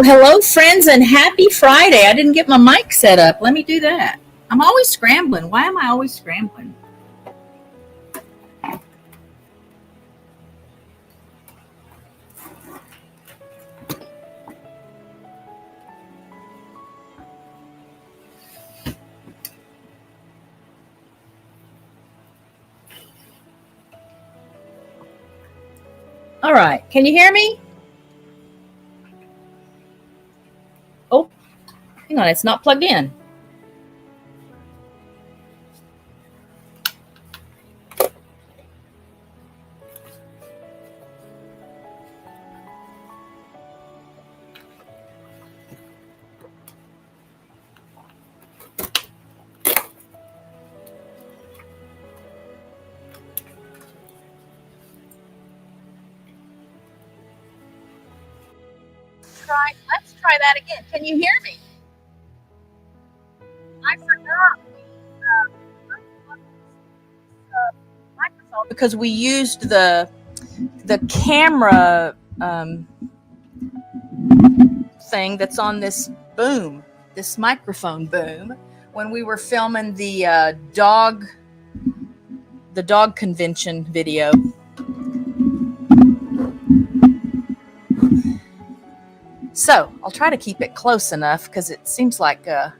Hello, friends, and happy Friday. I didn't get my mic set up. Let me do that. I'm always scrambling. Why am I always scrambling? All right. Can you hear me? Oh, hang on. It's not plugged in. Let's try that again. Can you hear me? I forgot microphone because we used the camera thing that's on this boom, this microphone boom, when we were filming the dog convention video. So I'll try to keep it close enough because it seems like I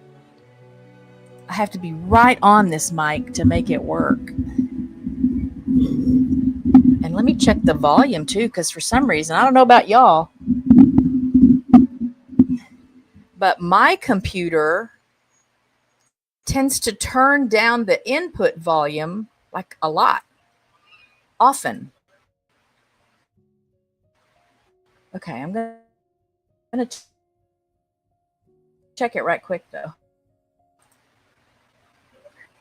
have to be right on this mic to make it work. And let me check the volume too, because for some reason, I don't know about y'all, but my computer tends to turn down the input volume like a lot, often. Okay, I'm going to check it right quick though.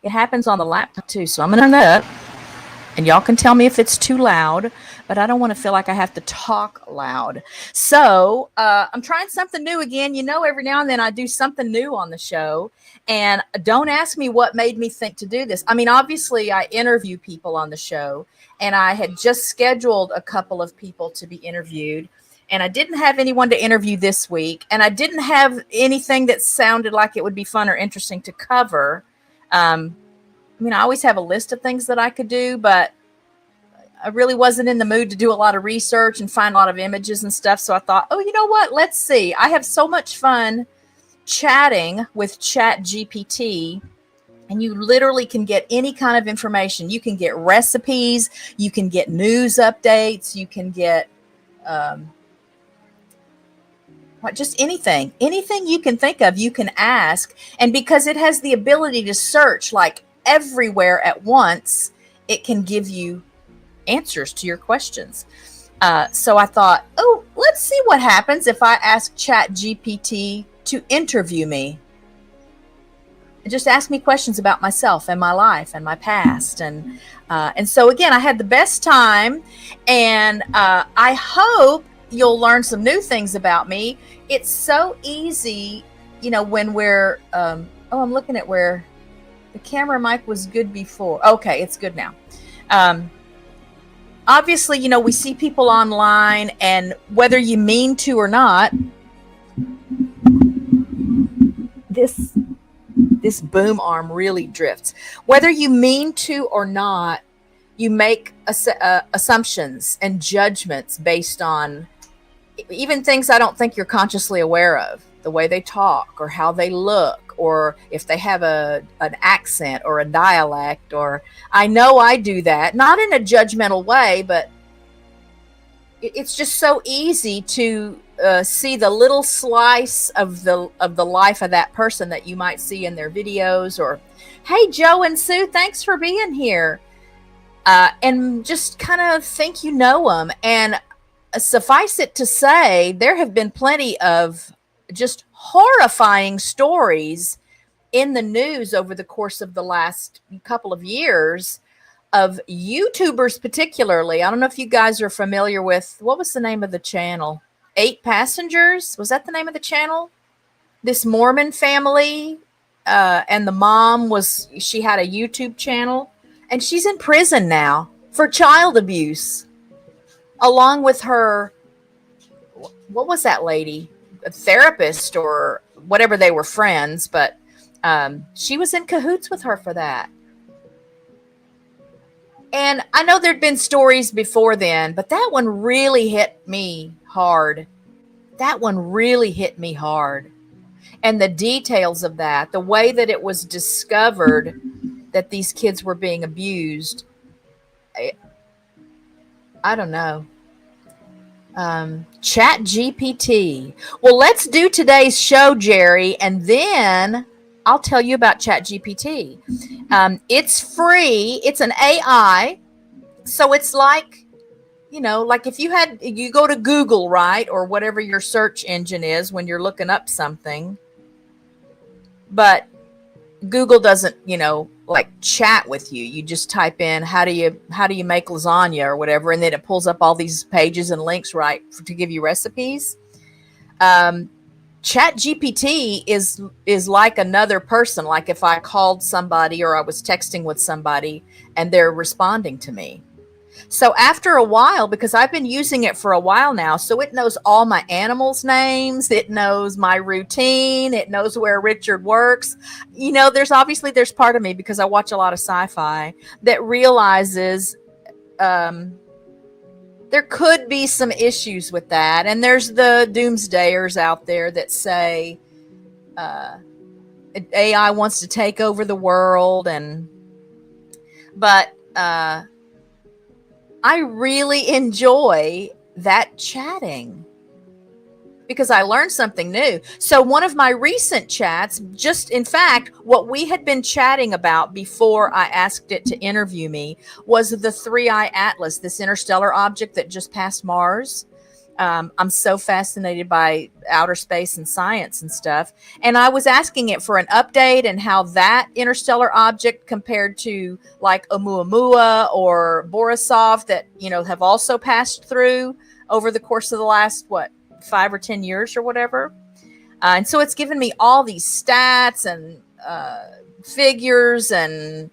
It happens on the laptop too, so I'm going to turn that up. And y'all can tell me if it's too loud, but I don't want to feel like I have to talk loud. So I'm trying something new again. You know, every now and then I do something new on the show. And don't ask me what made me think to do this. I mean, obviously, I interview people on the show. And I had just scheduled a couple of people to be interviewed. And I didn't have anyone to interview this week. And I didn't have anything that sounded like it would be fun or interesting to cover. I mean, I always have a list of things that I could do, but I really wasn't in the mood to do a lot of research and find a lot of images and stuff. So I thought, oh, you know what? Let's see. I have so much fun chatting with ChatGPT, and you literally can get any kind of information. You can get recipes, you can get news updates, you can get just anything you can think of, you can ask. And because it has the ability to search like everywhere at once, it can give you answers to your questions. So I thought, oh, let's see what happens if I ask ChatGPT to interview me. And just ask me questions about myself and my life and my past. And so again, I had the best time, and I hope you'll learn some new things about me. It's so easy, you know, when we're, I'm looking at where the camera mic was good before. Okay, it's good now. Obviously, you know, we see people online, and whether you mean to or not, this boom arm really drifts. Whether you mean to or not, you make assumptions and judgments based on even things I don't think you're consciously aware of, the way they talk or how they look, or if they have an accent or a dialect. Or I know I do that, not in a judgmental way, but it's just so easy to see the little slice of the life of that person that you might see in their videos. Or, hey, Joe and Sue, thanks for being here. And just kind of think you know them. And suffice it to say, there have been plenty of just horrifying stories in the news over the course of the last couple of years of YouTubers particularly. I don't know if you guys are familiar with, what was the name of the channel? 8 Passengers? Was that the name of the channel? This Mormon family, and the mom she had a YouTube channel, and she's in prison now for child abuse, along with her, what was that lady? a therapist or whatever, they were friends, but she was in cahoots with her for that. And I know there'd been stories before then, but that one really hit me hard. That one really hit me hard. And the details of that, the way that it was discovered that these kids were being abused, I don't know. ChatGPT. Well, let's do today's show, Jerry, and then I'll tell you about ChatGPT. It's free. It's an AI. So it's like, like if you go to Google, right? Or whatever your search engine is when you're looking up something. But Google doesn't, like chat with you. You just type in how do you make lasagna or whatever, and then it pulls up all these pages and links, right, to give you recipes. ChatGPT is like another person. Like if I called somebody or I was texting with somebody and they're responding to me. So after a while, because I've been using it for a while now, so it knows all my animals' names, it knows my routine, it knows where Richard works. There's part of me, because I watch a lot of sci-fi, that realizes there could be some issues with that. And there's the doomsdayers out there that say AI wants to take over the world, but I really enjoy that chatting because I learned something new. So one of my recent chats, in fact, what we had been chatting about before I asked it to interview me was the 3-eye atlas, this interstellar object that just passed Mars. I'm so fascinated by outer space and science and stuff. And I was asking it for an update and how that interstellar object compared to like Oumuamua or Borisov that, have also passed through over the course of the last, 5 or 10 years or whatever. And so it's given me all these stats and figures and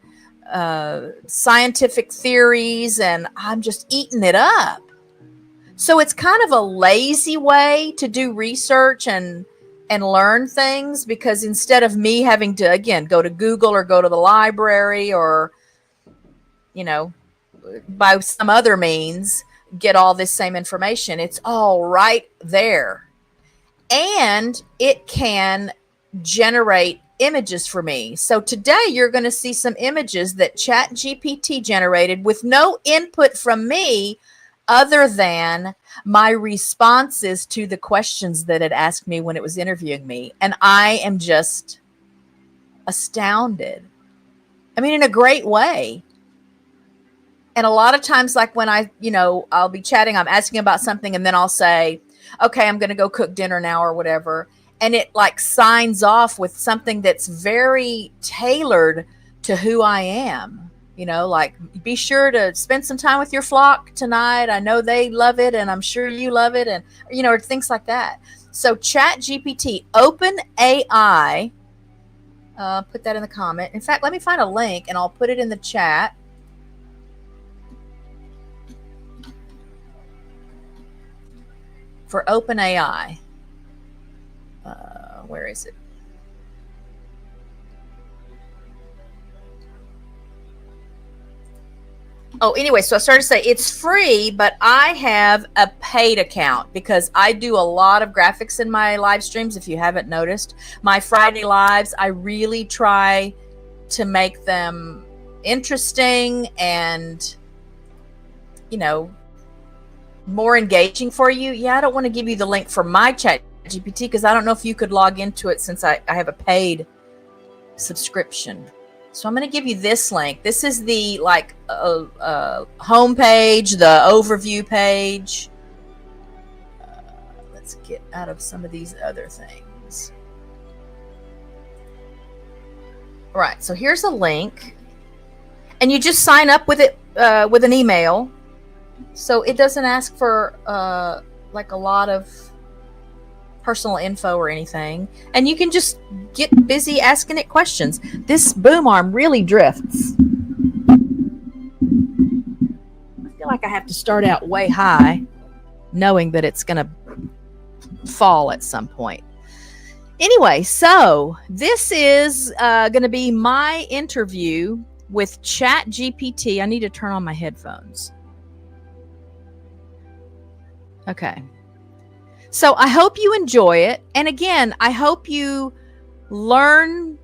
scientific theories, and I'm just eating it up. So it's kind of a lazy way to do research and learn things, because instead of me having to, again, go to Google or go to the library or, by some other means, get all this same information, it's all right there. And it can generate images for me. So today you're going to see some images that ChatGPT generated with no input from me, other than my responses to the questions that it asked me when it was interviewing me. And I am just astounded. I mean, in a great way. And a lot of times, like when I'll be chatting, I'm asking about something, and then I'll say, okay, I'm going to go cook dinner now or whatever. And it like signs off with something that's very tailored to who I am. Like, be sure to spend some time with your flock tonight. I know they love it, and I'm sure you love it, and or things like that. So ChatGPT, OpenAI, put that in the comment. In fact, let me find a link, and I'll put it in the chat. For OpenAI. Where is it? Oh, anyway, so I started to say it's free, but I have a paid account because I do a lot of graphics in my live streams. If you haven't noticed, my Friday lives, I really try to make them interesting and, more engaging for you. Yeah, I don't want to give you the link for my ChatGPT because I don't know if you could log into it since I have a paid subscription. So I'm going to give you this link. This is the home page, the overview page. Let's get out of some of these other things. All right, so here's a link, and you just sign up with it with an email. So it doesn't ask for a lot of personal info or anything, and you can just get busy asking it questions. This boom arm really drifts. I feel like I have to start out way high, knowing that it's gonna fall at some point. Anyway, so this is going to be my interview with ChatGPT. I need to turn on my headphones. Okay. So I hope you enjoy it. And again, I hope you learn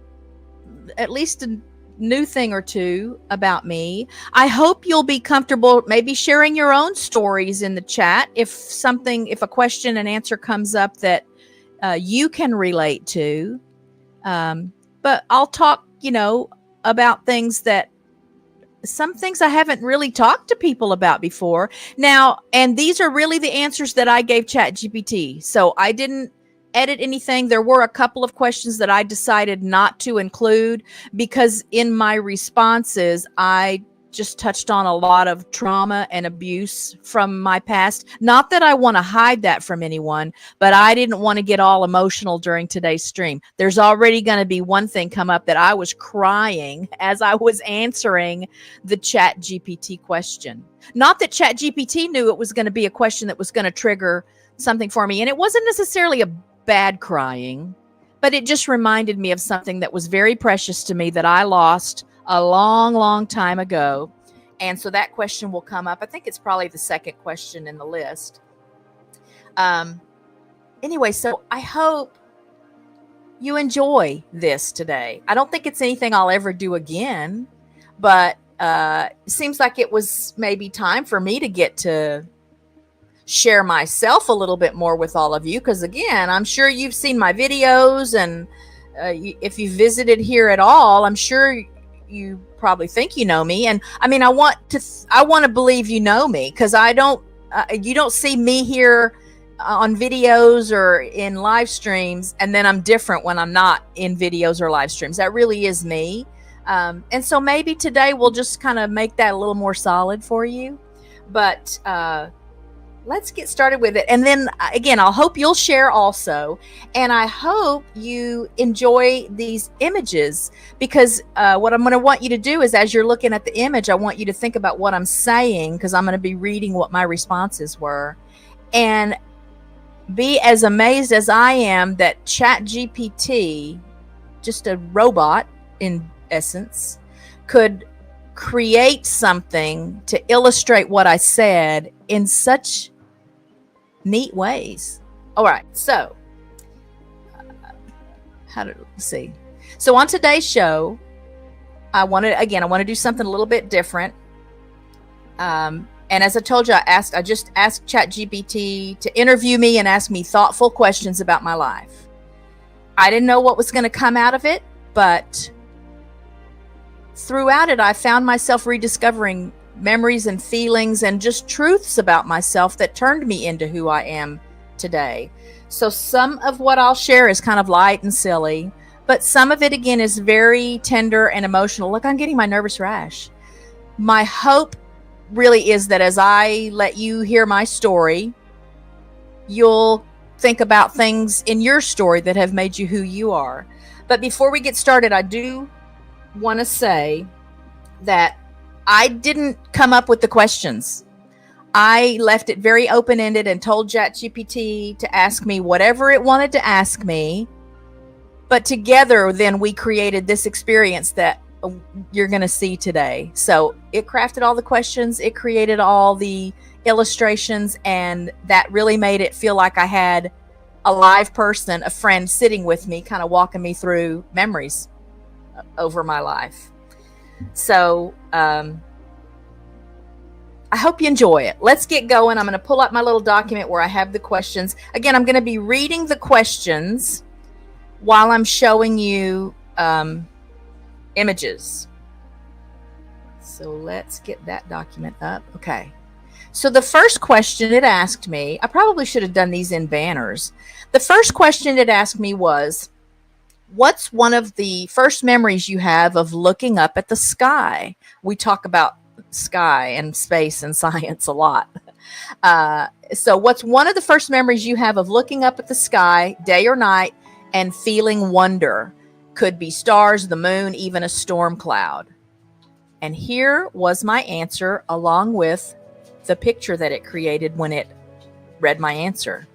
at least a new thing or two about me. I hope you'll be comfortable maybe sharing your own stories in the chat if a question and answer comes up that you can relate to. But I'll talk, about some things I haven't really talked to people about before. Now, and these are really the answers that I gave ChatGPT. So I didn't edit anything. There were a couple of questions that I decided not to include because in my responses, I just touched on a lot of trauma and abuse from my past. Not that I want to hide that from anyone, but I didn't want to get all emotional during today's stream. There's already going to be one thing come up that I was crying as I was answering the ChatGPT question. Not that ChatGPT knew it was going to be a question that was going to trigger something for me. And it wasn't necessarily a bad crying, but it just reminded me of something that was very precious to me that I lost a long, long time ago. And so that question will come up. I think it's probably the second question in the list. Anyway, so I hope you enjoy this today. I don't think it's anything I'll ever do again, but it seems like it was maybe time for me to get to share myself a little bit more with all of you. Because again, I'm sure you've seen my videos, and if you visited here at all, I'm sure you probably think you know me. And I mean, I want to believe you know me, because you don't see me here on videos or in live streams, and then I'm different when I'm not in videos or live streams. That really is me. And so maybe today we'll just kind of make that a little more solid for you. But let's get started with it. And then again, I'll hope you'll share also. And I hope you enjoy these images, because what I'm going to want you to do is, as you're looking at the image, I want you to think about what I'm saying, because I'm going to be reading what my responses were, and be as amazed as I am that ChatGPT, just a robot in essence, could create something to illustrate what I said in such neat ways. All right, so see. So on today's show, I want to do something a little bit different. And as I told you, I just asked ChatGPT to interview me and ask me thoughtful questions about my life. I didn't know what was going to come out of it, but throughout it, I found myself rediscovering memories and feelings and just truths about myself that turned me into who I am today. So some of what I'll share is kind of light and silly, but some of it again is very tender and emotional. Look, I'm getting my nervous rash. My hope really is that as I let you hear my story, you'll think about things in your story that have made you who you are. But before we get started, I do want to say that I didn't come up with the questions. I left it very open-ended and told ChatGPT to ask me whatever it wanted to ask me. But together, then we created this experience that you're going to see today. So it crafted all the questions, it created all the illustrations, and that really made it feel like I had a live person, a friend sitting with me, kind of walking me through memories over my life. So I hope you enjoy it. Let's get going. I'm going to pull up my little document where I have the questions. Again, I'm going to be reading the questions while I'm showing you images. So let's get that document up. Okay. So the first question it asked me, I probably should have done these in banners. The first question it asked me was, what's one of the first memories you have of looking up at the sky? We talk about sky and space and science a lot. So what's one of the first memories you have of looking up at the sky, day or night, and feeling wonder? Could be stars, the moon, even a storm cloud. And here was my answer, along with the picture that it created when it read my answer.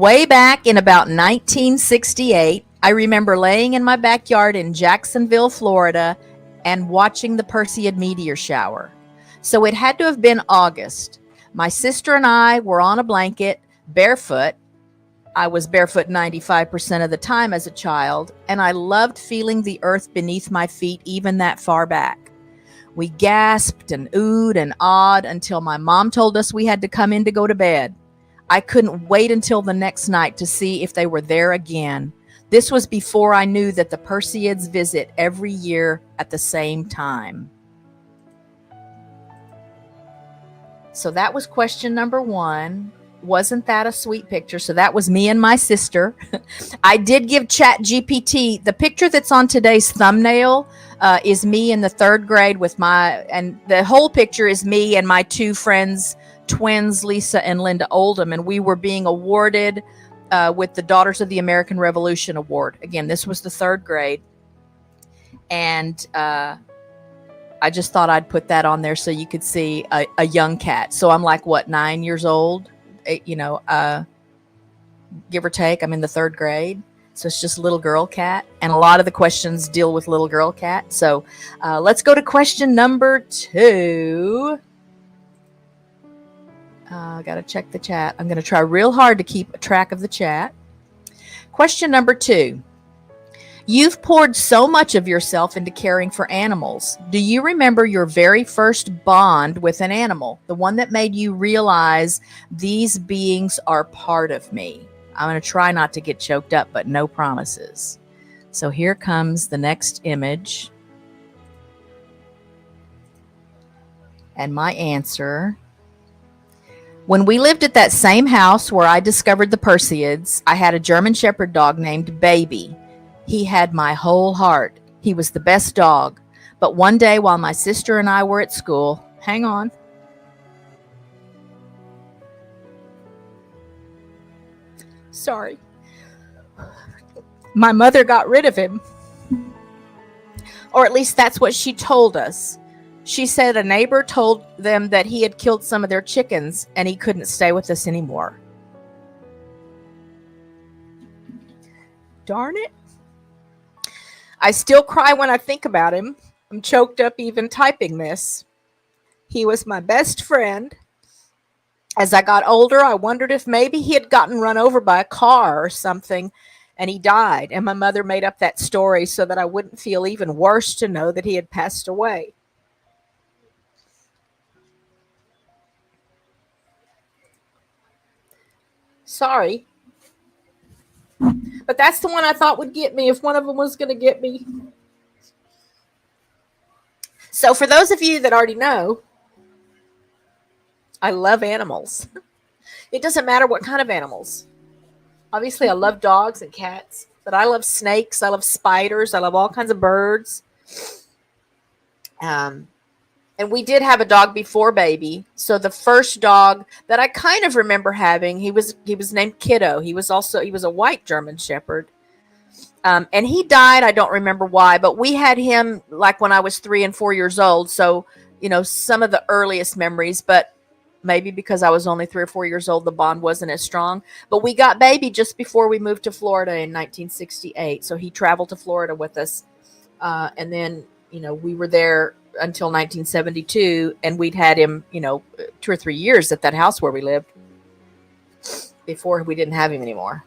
Way back in about 1968, I remember laying in my backyard in Jacksonville, Florida, and watching the Perseid meteor shower. So it had to have been August. My sister and I were on a blanket, barefoot. I was barefoot 95% of the time as a child, and I loved feeling the earth beneath my feet even that far back. We gasped and oohed and awed until my mom told us we had to come in to go to bed. I couldn't wait until the next night to see if they were there again. This was before I knew that the Perseids visit every year at the same time. So that was question number 1. Wasn't that a sweet picture? So that was me and my sister. I did give ChatGPT the picture that's on today's thumbnail. Is me in the 3rd grade and the whole picture is me and my 2 friends, twins, Lisa and Linda Oldham, and we were being awarded with the Daughters of the American Revolution Award. Again, this was the 3rd grade, and I just thought I'd put that on there so you could see a young cat. So I'm like, what, 9 years old, give or take. I'm in the 3rd grade. So it's just little girl cat. And a lot of the questions deal with little girl cat. So let's go to question number 2. Got to check the chat. I'm going to try real hard to keep track of the chat. Question number 2. You've poured so much of yourself into caring for animals. Do you remember your very first bond with an animal? The one that made you realize these beings are part of me. I'm going to try not to get choked up, but no promises. So here comes the next image. And my answer. When we lived at that same house where I discovered the Perseids, I had a German Shepherd dog named Baby. He had my whole heart. He was the best dog. But one day while my sister and I were at school, hang on. Sorry. My mother got rid of him. Or at least that's what she told us. She said a neighbor told them that he had killed some of their chickens and he couldn't stay with us anymore. Darn it. I still cry when I think about him. I'm choked up even typing this. He was my best friend. As I got older, I wondered if maybe he had gotten run over by a car or something and he died. And my mother made up that story so that I wouldn't feel even worse to know that he had passed away. Sorry. But that's the one I thought would get me if one of them was going to get me. So for those of you that already know, I love animals. It doesn't matter what kind of animals. Obviously, I love dogs and cats, but I love snakes. I love spiders. I love all kinds of birds. And we did have a dog before Baby. So the first dog that I kind of remember having, he was named Kiddo. He was a white German Shepherd. And he died. I don't remember why, but we had him like when I was 3 and 4 years old. So, some of the earliest memories, but maybe because I was only 3 or 4 years old, the bond wasn't as strong. But we got Baby just before we moved to Florida in 1968. So he traveled to Florida with us. And then, we were there until 1972, and we'd had him, 2 or 3 years at that house where we lived before we didn't have him anymore.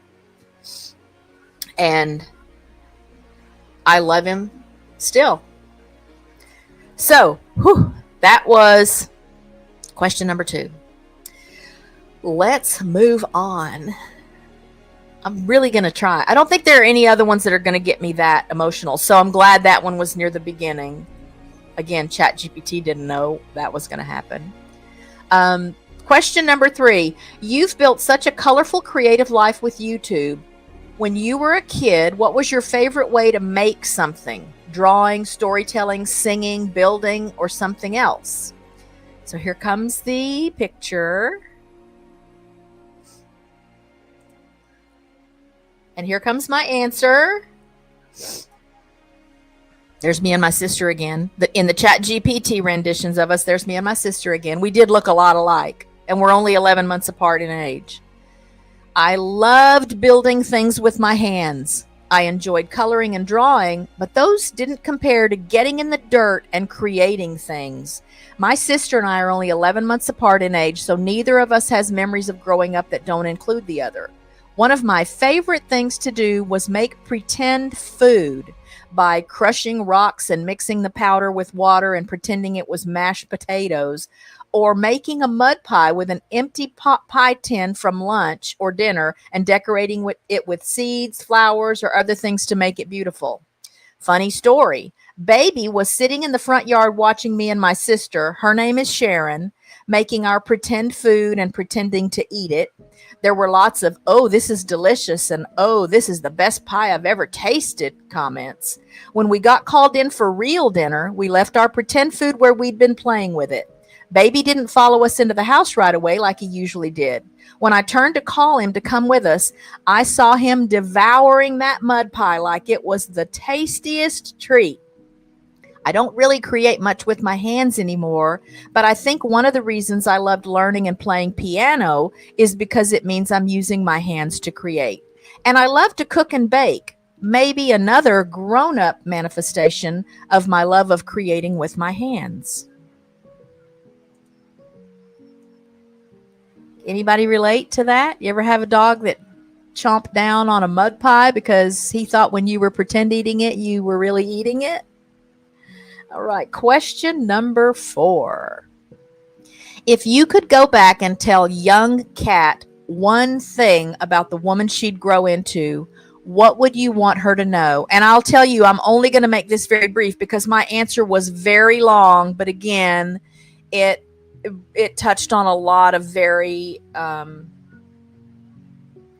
And I love him still. So, that was question number 2. Let's move on. I'm really going to try. I don't think there are any other ones that are going to get me that emotional. So I'm glad that one was near the beginning. Again, ChatGPT didn't know that was going to happen. Question number 3. You've built such a colorful, creative life with YouTube. When you were a kid, what was your favorite way to make something? Drawing, storytelling, singing, building, or something else? So here comes the picture. And here comes my answer. There's me and my sister again. In the ChatGPT renditions of us, there's me and my sister again. We did look a lot alike, and we're only 11 months apart in age. I loved building things with my hands. I enjoyed coloring and drawing, but those didn't compare to getting in the dirt and creating things. My sister and I are only 11 months apart in age, so neither of us has memories of growing up that don't include the other. One of my favorite things to do was make pretend food by crushing rocks and mixing the powder with water and pretending it was mashed potatoes, or making a mud pie with an empty pot pie tin from lunch or dinner and decorating it with seeds, flowers, or other things to make it beautiful. Funny story. Baby was sitting in the front yard watching me and my sister. Her name is Sharon, making our pretend food and pretending to eat it. There were lots of, "Oh, this is delicious," and "Oh, this is the best pie I've ever tasted" comments. When we got called in for real dinner, we left our pretend food where we'd been playing with it. Baby didn't follow us into the house right away like he usually did. When I turned to call him to come with us, I saw him devouring that mud pie like it was the tastiest treat. I don't really create much with my hands anymore, but I think one of the reasons I loved learning and playing piano is because it means I'm using my hands to create. And I love to cook and bake, maybe another grown-up manifestation of my love of creating with my hands. Anybody relate to that? You ever have a dog that chomped down on a mud pie because he thought when you were pretend eating it, you were really eating it? All right, question number 4. If you could go back and tell young Kat one thing about the woman she'd grow into, what would you want her to know? And I'll tell you, I'm only going to make this very brief because my answer was very long, but again, it touched on a lot of very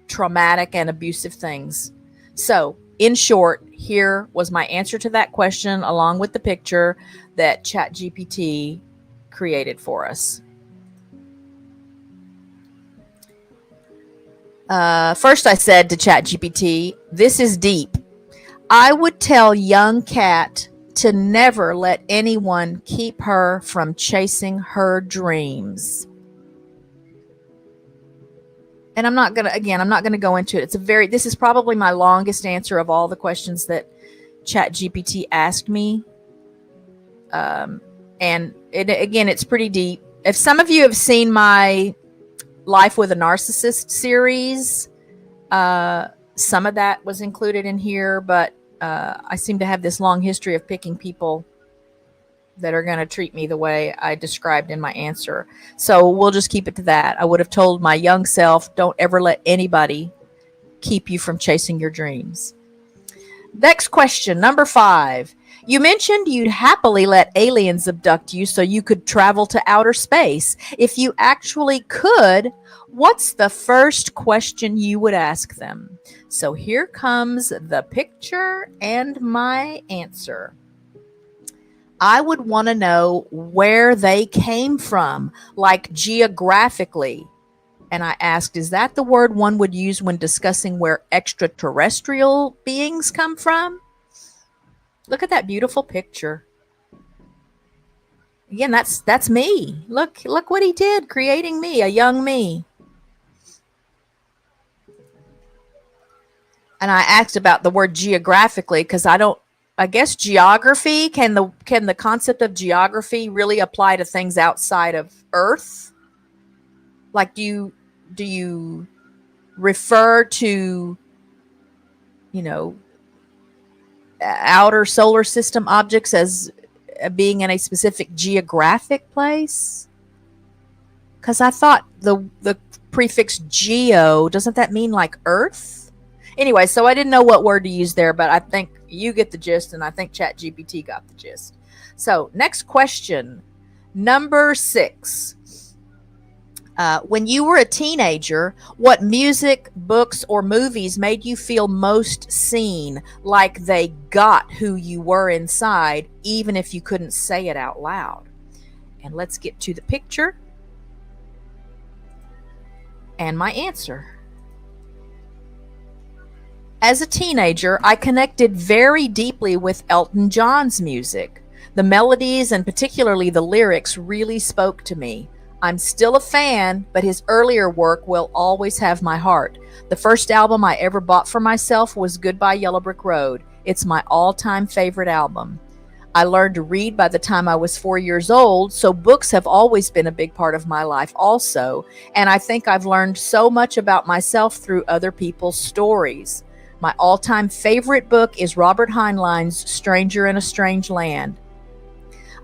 traumatic and abusive things. So, in short, here was my answer to that question, along with the picture that ChatGPT created for us. First, I said to ChatGPT, "This is deep. I would tell young Kat to never let anyone keep her from chasing her dreams." And I'm not going to go into it. This is probably my longest answer of all the questions that ChatGPT asked me. It's pretty deep. If some of you have seen my Life with a Narcissist series, some of that was included in here, but I seem to have this long history of picking people that are going to treat me the way I described in my answer. So we'll just keep it to that. I would have told my young self, don't ever let anybody keep you from chasing your dreams. Next question, number 5. You mentioned you'd happily let aliens abduct you so you could travel to outer space. If you actually could, what's the first question you would ask them? So here comes the picture and my answer. I would want to know where they came from, like geographically. And I asked, is that the word one would use when discussing where extraterrestrial beings come from? Look at that beautiful picture. Again, that's me. Look what he did, creating me, a young me. And I asked about the word geographically because I guess geography, can the concept of geography really apply to things outside of Earth? Like, do you refer to, outer solar system objects as being in a specific geographic place? Because I thought the prefix geo, doesn't that mean like Earth? Anyway, so I didn't know what word to use there, but I think you get the gist, and I think ChatGPT got the gist. So, next question, number 6. When you were a teenager, what music, books, or movies made you feel most seen, like they got who you were inside, even if you couldn't say it out loud? And let's get to the picture and my answer. As a teenager, I connected very deeply with Elton John's music. The melodies and particularly the lyrics really spoke to me. I'm still a fan, but his earlier work will always have my heart. The first album I ever bought for myself was Goodbye Yellow Brick Road. It's my all-time favorite album. I learned to read by the time I was 4 years old, so books have always been a big part of my life also, and I think I've learned so much about myself through other people's stories. My all-time favorite book is Robert Heinlein's Stranger in a Strange Land.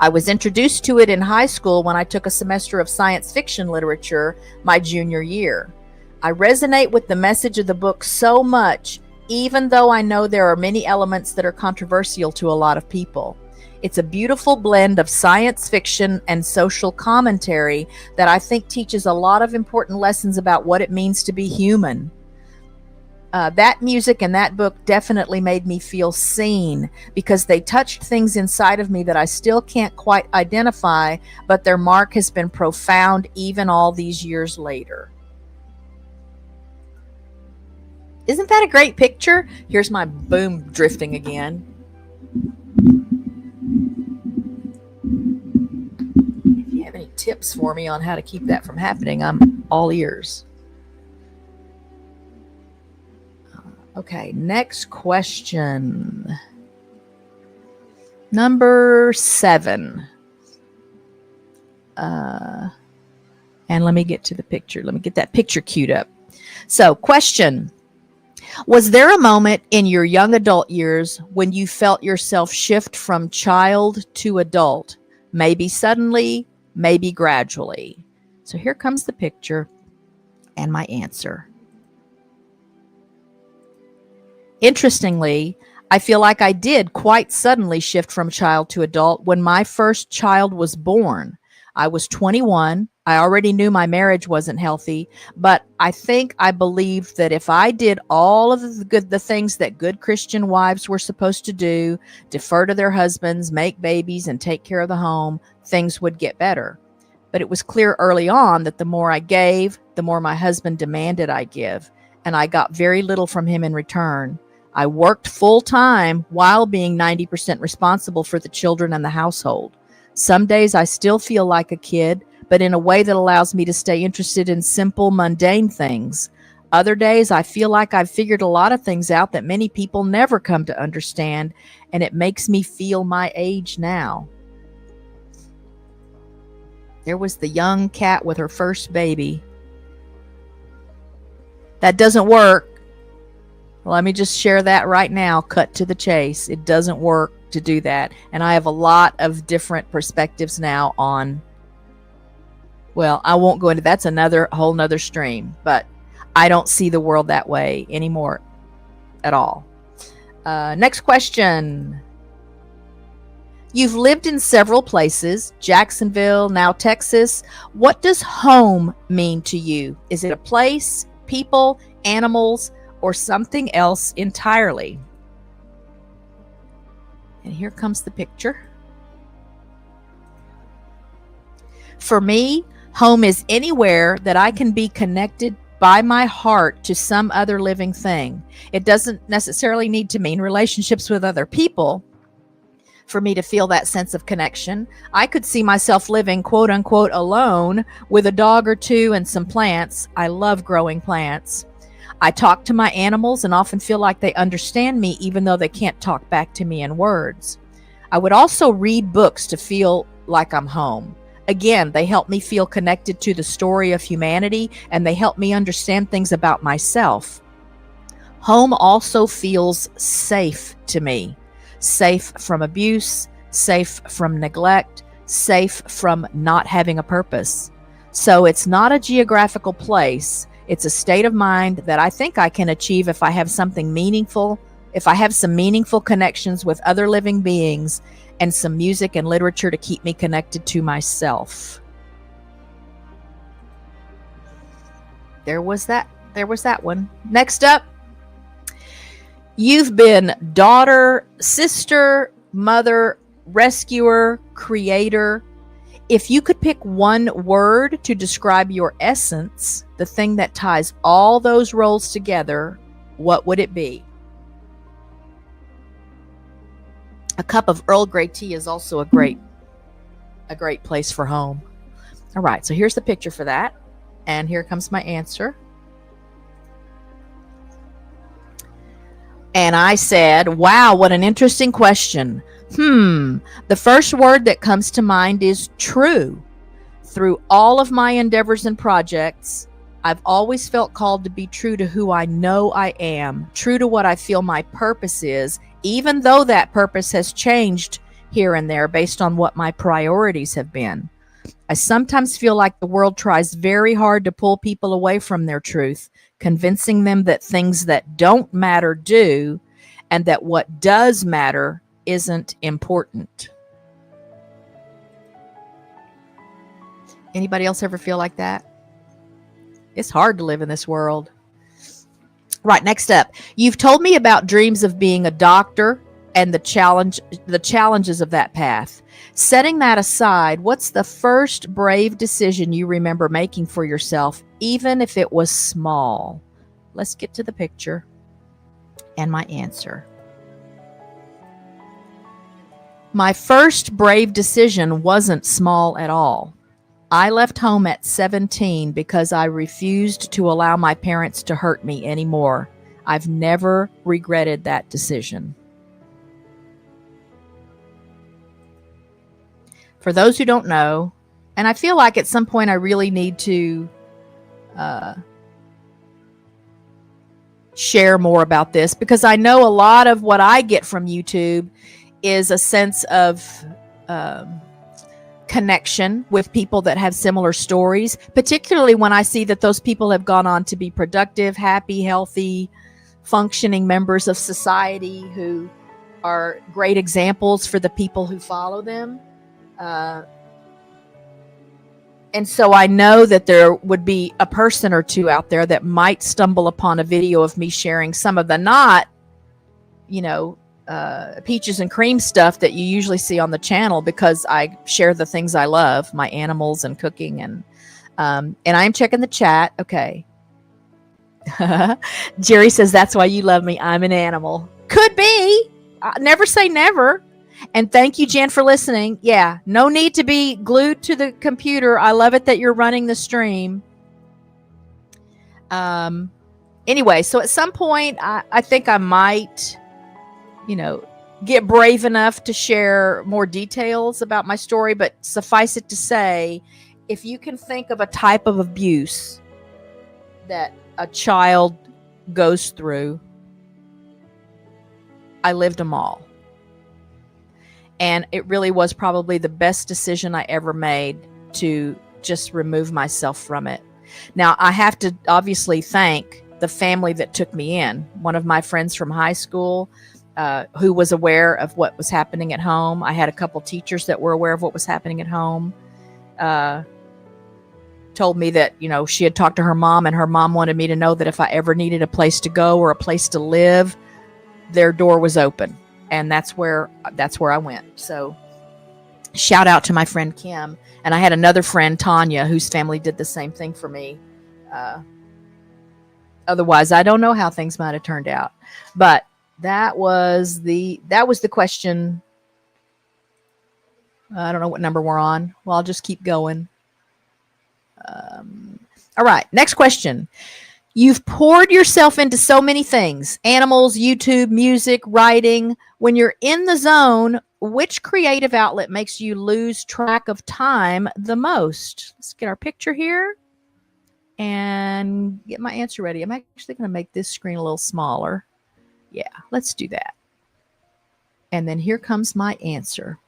I was introduced to it in high school when I took a semester of science fiction literature my junior year. I resonate with the message of the book so much, even though I know there are many elements that are controversial to a lot of people. It's a beautiful blend of science fiction and social commentary that I think teaches a lot of important lessons about what it means to be human. That music and that book definitely made me feel seen because they touched things inside of me that I still can't quite identify, but their mark has been profound even all these years later. Isn't that a great picture? Here's my boom drifting again. If you have any tips for me on how to keep that from happening, I'm all ears. Okay, next question. Number 7. And let me get to the picture. Let me get that picture queued up. So, question. Was there a moment in your young adult years when you felt yourself shift from child to adult? Maybe suddenly, maybe gradually. So here comes the picture and my answer. Interestingly, I feel like I did quite suddenly shift from child to adult when my first child was born. I was 21. I already knew my marriage wasn't healthy, but I think I believed that if I did all of the things that good Christian wives were supposed to do, defer to their husbands, make babies, and take care of the home, things would get better. But it was clear early on that the more I gave, the more my husband demanded I give, and I got very little from him in return. I worked full time while being 90% responsible for the children and the household. Some days I still feel like a kid, but in a way that allows me to stay interested in simple, mundane things. Other days I feel like I've figured a lot of things out that many people never come to understand, and it makes me feel my age now. There was the young cat with her first baby. That doesn't work. Let me just share that right now. Cut to the chase. It doesn't work to do that. And I have a lot of different perspectives now on, well, I won't go into that's whole nother stream, but I don't see the world that way anymore at all. Next question. You've lived in several places, Jacksonville, now Texas. What does home mean to you? Is it a place, people, animals, or something else entirely? And here comes the picture. For me, home is anywhere that I can be connected by my heart to some other living thing. It doesn't necessarily need to mean relationships with other people for me to feel that sense of connection. I could see myself living, quote unquote, alone with a dog or two and some plants. I love growing plants. I talk to my animals and often feel like they understand me even though they can't talk back to me in words. I would also read books to feel like I'm home. Again, they help me feel connected to the story of humanity, and they help me understand things about myself. Home also feels safe to me. Safe from abuse, safe from neglect, safe from not having a purpose. So it's not a geographical place. It's a state of mind that I think I can achieve if I have something meaningful, if I have some meaningful connections with other living beings and some music and literature to keep me connected to myself. There was that one. Next up, you've been daughter, sister, mother, rescuer, creator. If you could pick one word to describe your essence, the thing that ties all those roles together, what would it be? A cup of Earl Grey tea is also a great place for home. All right, so here's the picture for that. And here comes my answer. And I said, wow, what an interesting question. The first word that comes to mind is true. Through all of my endeavors and projects, I've always felt called to be true to who I know I am, true to what I feel my purpose is, even though that purpose has changed here and there based on what my priorities have been. I sometimes feel like the world tries very hard to pull people away from their truth, convincing them that things that don't matter do, and that what does matter isn't important. Anybody else ever feel like that? It's hard to live in this world. Right, next up. You've told me about dreams of being a doctor and the challenges of that path. Setting that aside, what's the first brave decision you remember making for yourself, even if it was small? Let's get to the picture and my answer. My first brave decision wasn't small at all. I left home at 17 because I refused to allow my parents to hurt me anymore. I've never regretted that decision. For those who don't know, and I feel like at some point I really need to share more about this, because I know a lot of what I get from YouTube is a sense of connection with people that have similar stories, particularly when I see that those people have gone on to be productive, happy, healthy, functioning members of society who are great examples for the people who follow them. And so I know that there would be a person or two out there that might stumble upon a video of me sharing some of the not, peaches and cream stuff that you usually see on the channel, because I share the things I love, my animals and cooking. And I'm checking the chat. Okay. Jerry says, that's why you love me. I'm an animal. Could be. Never say never. And thank you, Jen, for listening. Yeah, no need to be glued to the computer. I love it that you're running the stream. Anyway, so at some point, I think I might, get brave enough to share more details about my story. But suffice it to say, if you can think of a type of abuse that a child goes through, I lived them all. And it really was probably the best decision I ever made to just remove myself from it. Now, I have to obviously thank the family that took me in. One of my friends from high school who was aware of what was happening at home. I had a couple teachers that were aware of what was happening at home. Told me that, she had talked to her mom, and her mom wanted me to know that if I ever needed a place to go or a place to live, their door was open. And that's where I went. So shout out to my friend Kim. And I had another friend, Tanya, whose family did the same thing for me. Otherwise, I don't know how things might have turned out. But that was the question. I don't know what number we're on. Well, I'll just keep going. All right, next question. You've poured yourself into so many things: animals, YouTube, music, writing. When you're in the zone, which creative outlet makes you lose track of time the most? Let's get our picture here and get my answer ready. I'm actually going to make this screen a little smaller. Yeah, let's do that. And then here comes my answer.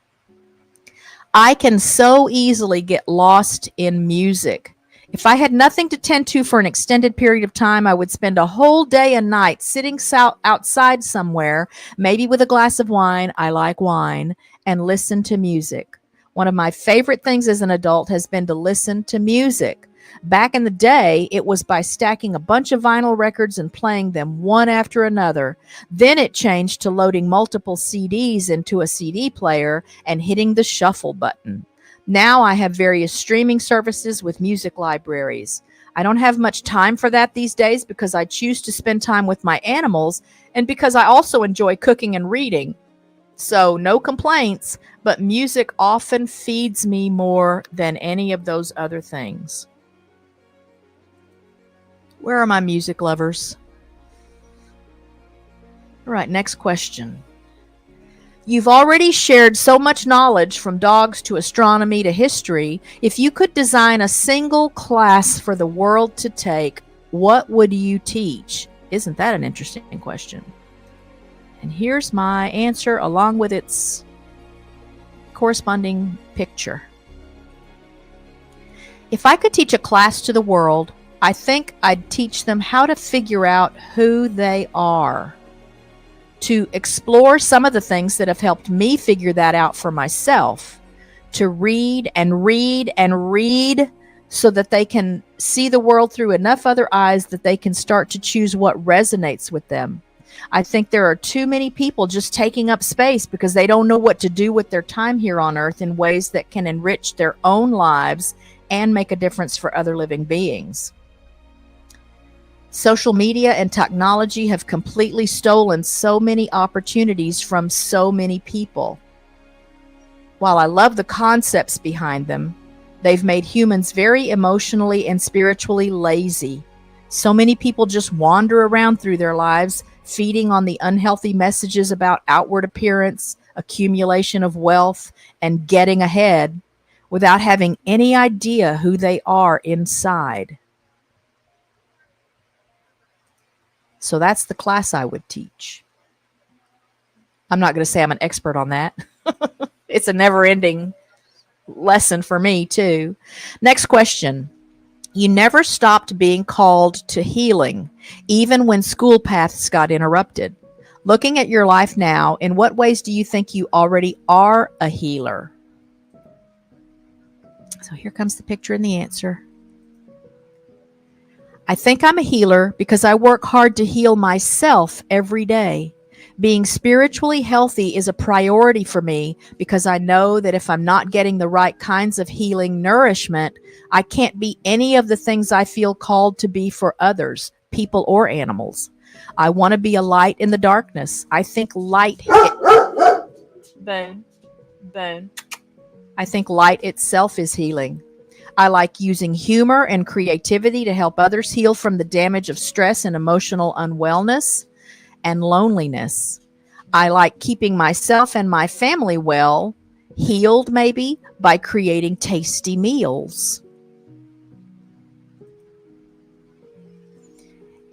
I can so easily get lost in music. If I had nothing to tend to for an extended period of time, I would spend a whole day and night sitting outside somewhere, maybe with a glass of wine, I like wine, and listen to music. One of my favorite things as an adult has been to listen to music. Back in the day, it was by stacking a bunch of vinyl records and playing them one after another. Then it changed to loading multiple CDs into a CD player and hitting the shuffle button. Now I have various streaming services with music libraries. I don't have much time for that these days because I choose to spend time with my animals and because I also enjoy cooking and reading. So no complaints, but music often feeds me more than any of those other things. Where are my music lovers? All right, next question. You've already shared so much knowledge from dogs to astronomy to history. If you could design a single class for the world to take, what would you teach? Isn't that an interesting question? And here's my answer along with its corresponding picture. If I could teach a class to the world, I think I'd teach them how to figure out who they are, to explore some of the things that have helped me figure that out for myself, to read and read and read so that they can see the world through enough other eyes that they can start to choose what resonates with them. I think there are too many people just taking up space because they don't know what to do with their time here on earth in ways that can enrich their own lives and make a difference for other living beings. Social media and technology have completely stolen so many opportunities from so many people. While I love the concepts behind them, they've made humans very emotionally and spiritually lazy. So many people just wander around through their lives, feeding on the unhealthy messages about outward appearance, accumulation of wealth, and getting ahead without having any idea who they are inside. So that's the class I would teach. I'm not going to say I'm an expert on that. It's a never-ending lesson for me, too. Next question. You never stopped being called to healing, even when school paths got interrupted. Looking at your life now, in what ways do you think you already are a healer? So here comes the picture and the answer. I think I'm a healer because I work hard to heal myself every day. Being spiritually healthy is a priority for me because I know that if I'm not getting the right kinds of healing nourishment, I can't be any of the things I feel called to be for others, people or animals. I want to be a light in the darkness. I think light I think light itself is healing. I like using humor and creativity to help others heal from the damage of stress and emotional unwellness and loneliness. I like keeping myself and my family well, healed maybe, by creating tasty meals.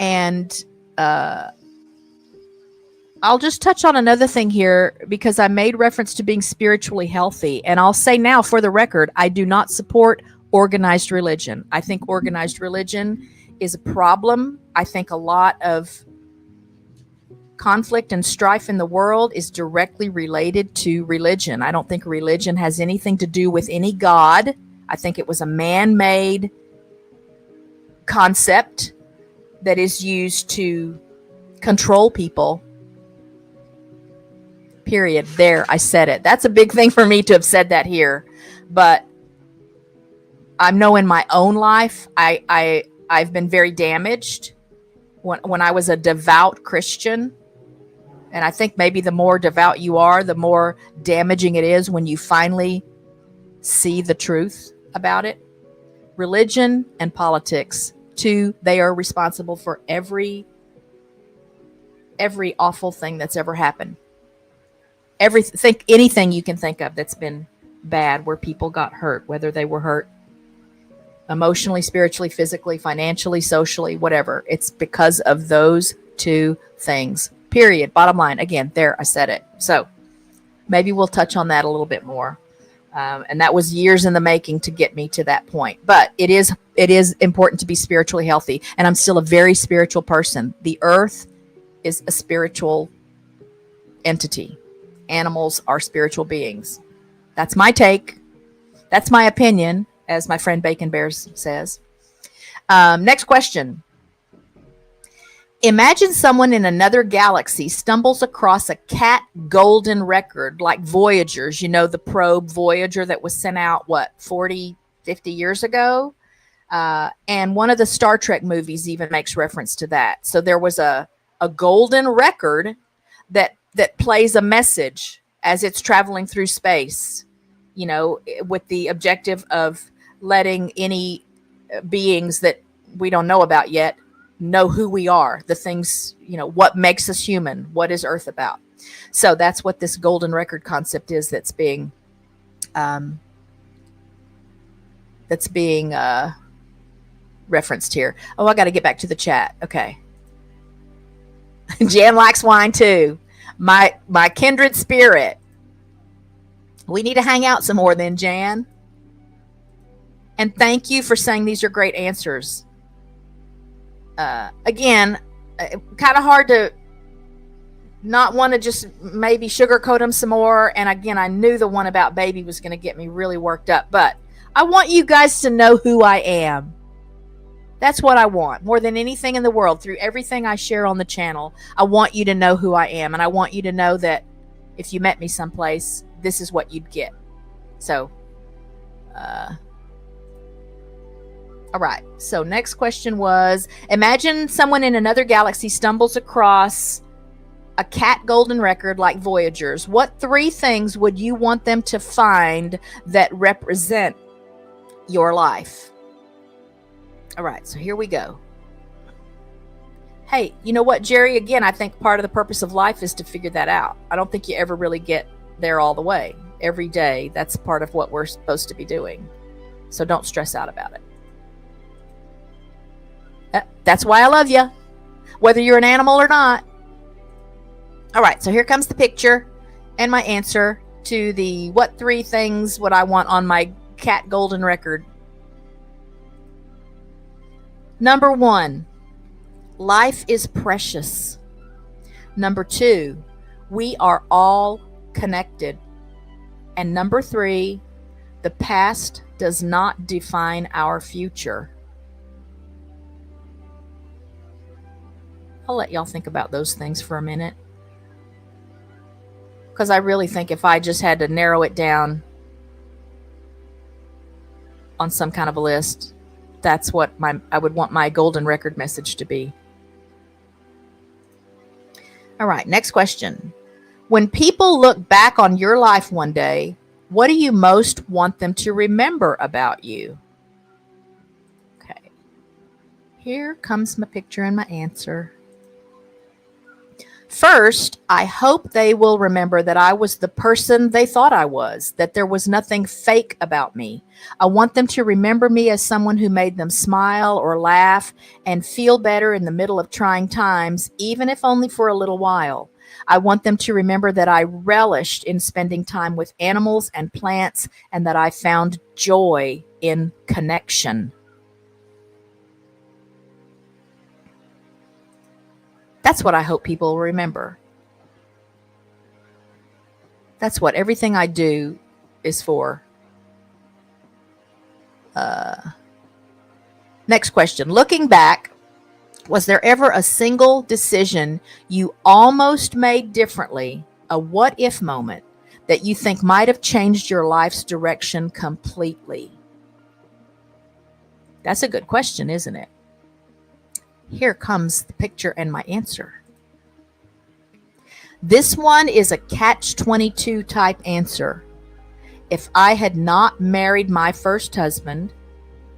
And I'll just touch on another thing here because I made reference to being spiritually healthy. And I'll say now, for the record, I do not support organized religion. I think organized religion is a problem. I think a lot of conflict and strife in the world is directly related to religion. I don't think religion has anything to do with any God. I think it was a man-made concept that is used to control people. Period. There, I said it. That's a big thing for me to have said that here. But I know in my own life, I've been very damaged when I was a devout Christian. And I think maybe the more devout you are, the more damaging it is when you finally see the truth about it. Religion and politics, too, they are responsible for every awful thing that's ever happened. Anything you can think of that's been bad, where people got hurt, whether they were hurt emotionally, spiritually, physically, financially, socially, whatever. It's because of those two things. Period. Bottom line. Again, there, I said it. So maybe we'll touch on that a little bit more. And that was years in the making to get me to that point. But it is important to be spiritually healthy. And I'm still a very spiritual person. The earth is a spiritual entity. Animals are spiritual beings. That's my take. That's my opinion, as my friend Bacon Bears says. Next question. Imagine someone in another galaxy stumbles across a cat golden record like Voyager's, the probe Voyager that was sent out, 40, 50 years ago? And one of the Star Trek movies even makes reference to that. So there was a golden record that plays a message as it's traveling through space, with the objective of letting any beings that we don't know about yet know who we are, the things, what makes us human, what is Earth about. So that's what this golden record concept is that's being referenced here. Oh, I got to get back to the chat. Okay. Jan likes wine too. My kindred spirit. We need to hang out some more then, Jan. And thank you for saying these are great answers. Again, kind of hard to not want to just maybe sugarcoat them some more. And again, I knew the one about baby was going to get me really worked up. But I want you guys to know who I am. That's what I want more than anything in the world. Through everything I share on the channel, I want you to know who I am. And I want you to know that if you met me someplace, this is what you'd get. So, all right. So next question was, imagine someone in another galaxy stumbles across a cat golden record like Voyager's. What 3 things would you want them to find that represent your life? All right, so here we go. Hey, you know what, Jerry? Again, I think part of the purpose of life is to figure that out. I don't think you ever really get there all the way. Every day, that's part of what we're supposed to be doing. So don't stress out about it. That's why I love you, whether you're an animal or not. All right, so here comes the picture and my answer to the what 3 things would I want on my cat golden record. Number 1, life is precious. Number 2, we are all connected. And number 3, the past does not define our future. I'll let y'all think about those things for a minute. Because I really think if I just had to narrow it down on some kind of a list, that's what I would want my golden record message to be. All right, next question. When people look back on your life one day, what do you most want them to remember about you? Okay. Here comes my picture and my answer. First, I hope they will remember that I was the person they thought I was, that there was nothing fake about me. I want them to remember me as someone who made them smile or laugh and feel better in the middle of trying times, even if only for a little while. I want them to remember that I relished in spending time with animals and plants and that I found joy in connection. That's what I hope people will remember. That's what everything I do is for. Next question. Looking back, was there ever a single decision you almost made differently, a what-if moment, that you think might have changed your life's direction completely? That's a good question, isn't it? Here comes the picture and my answer. This one is a catch-22 type answer. If I had not married my first husband,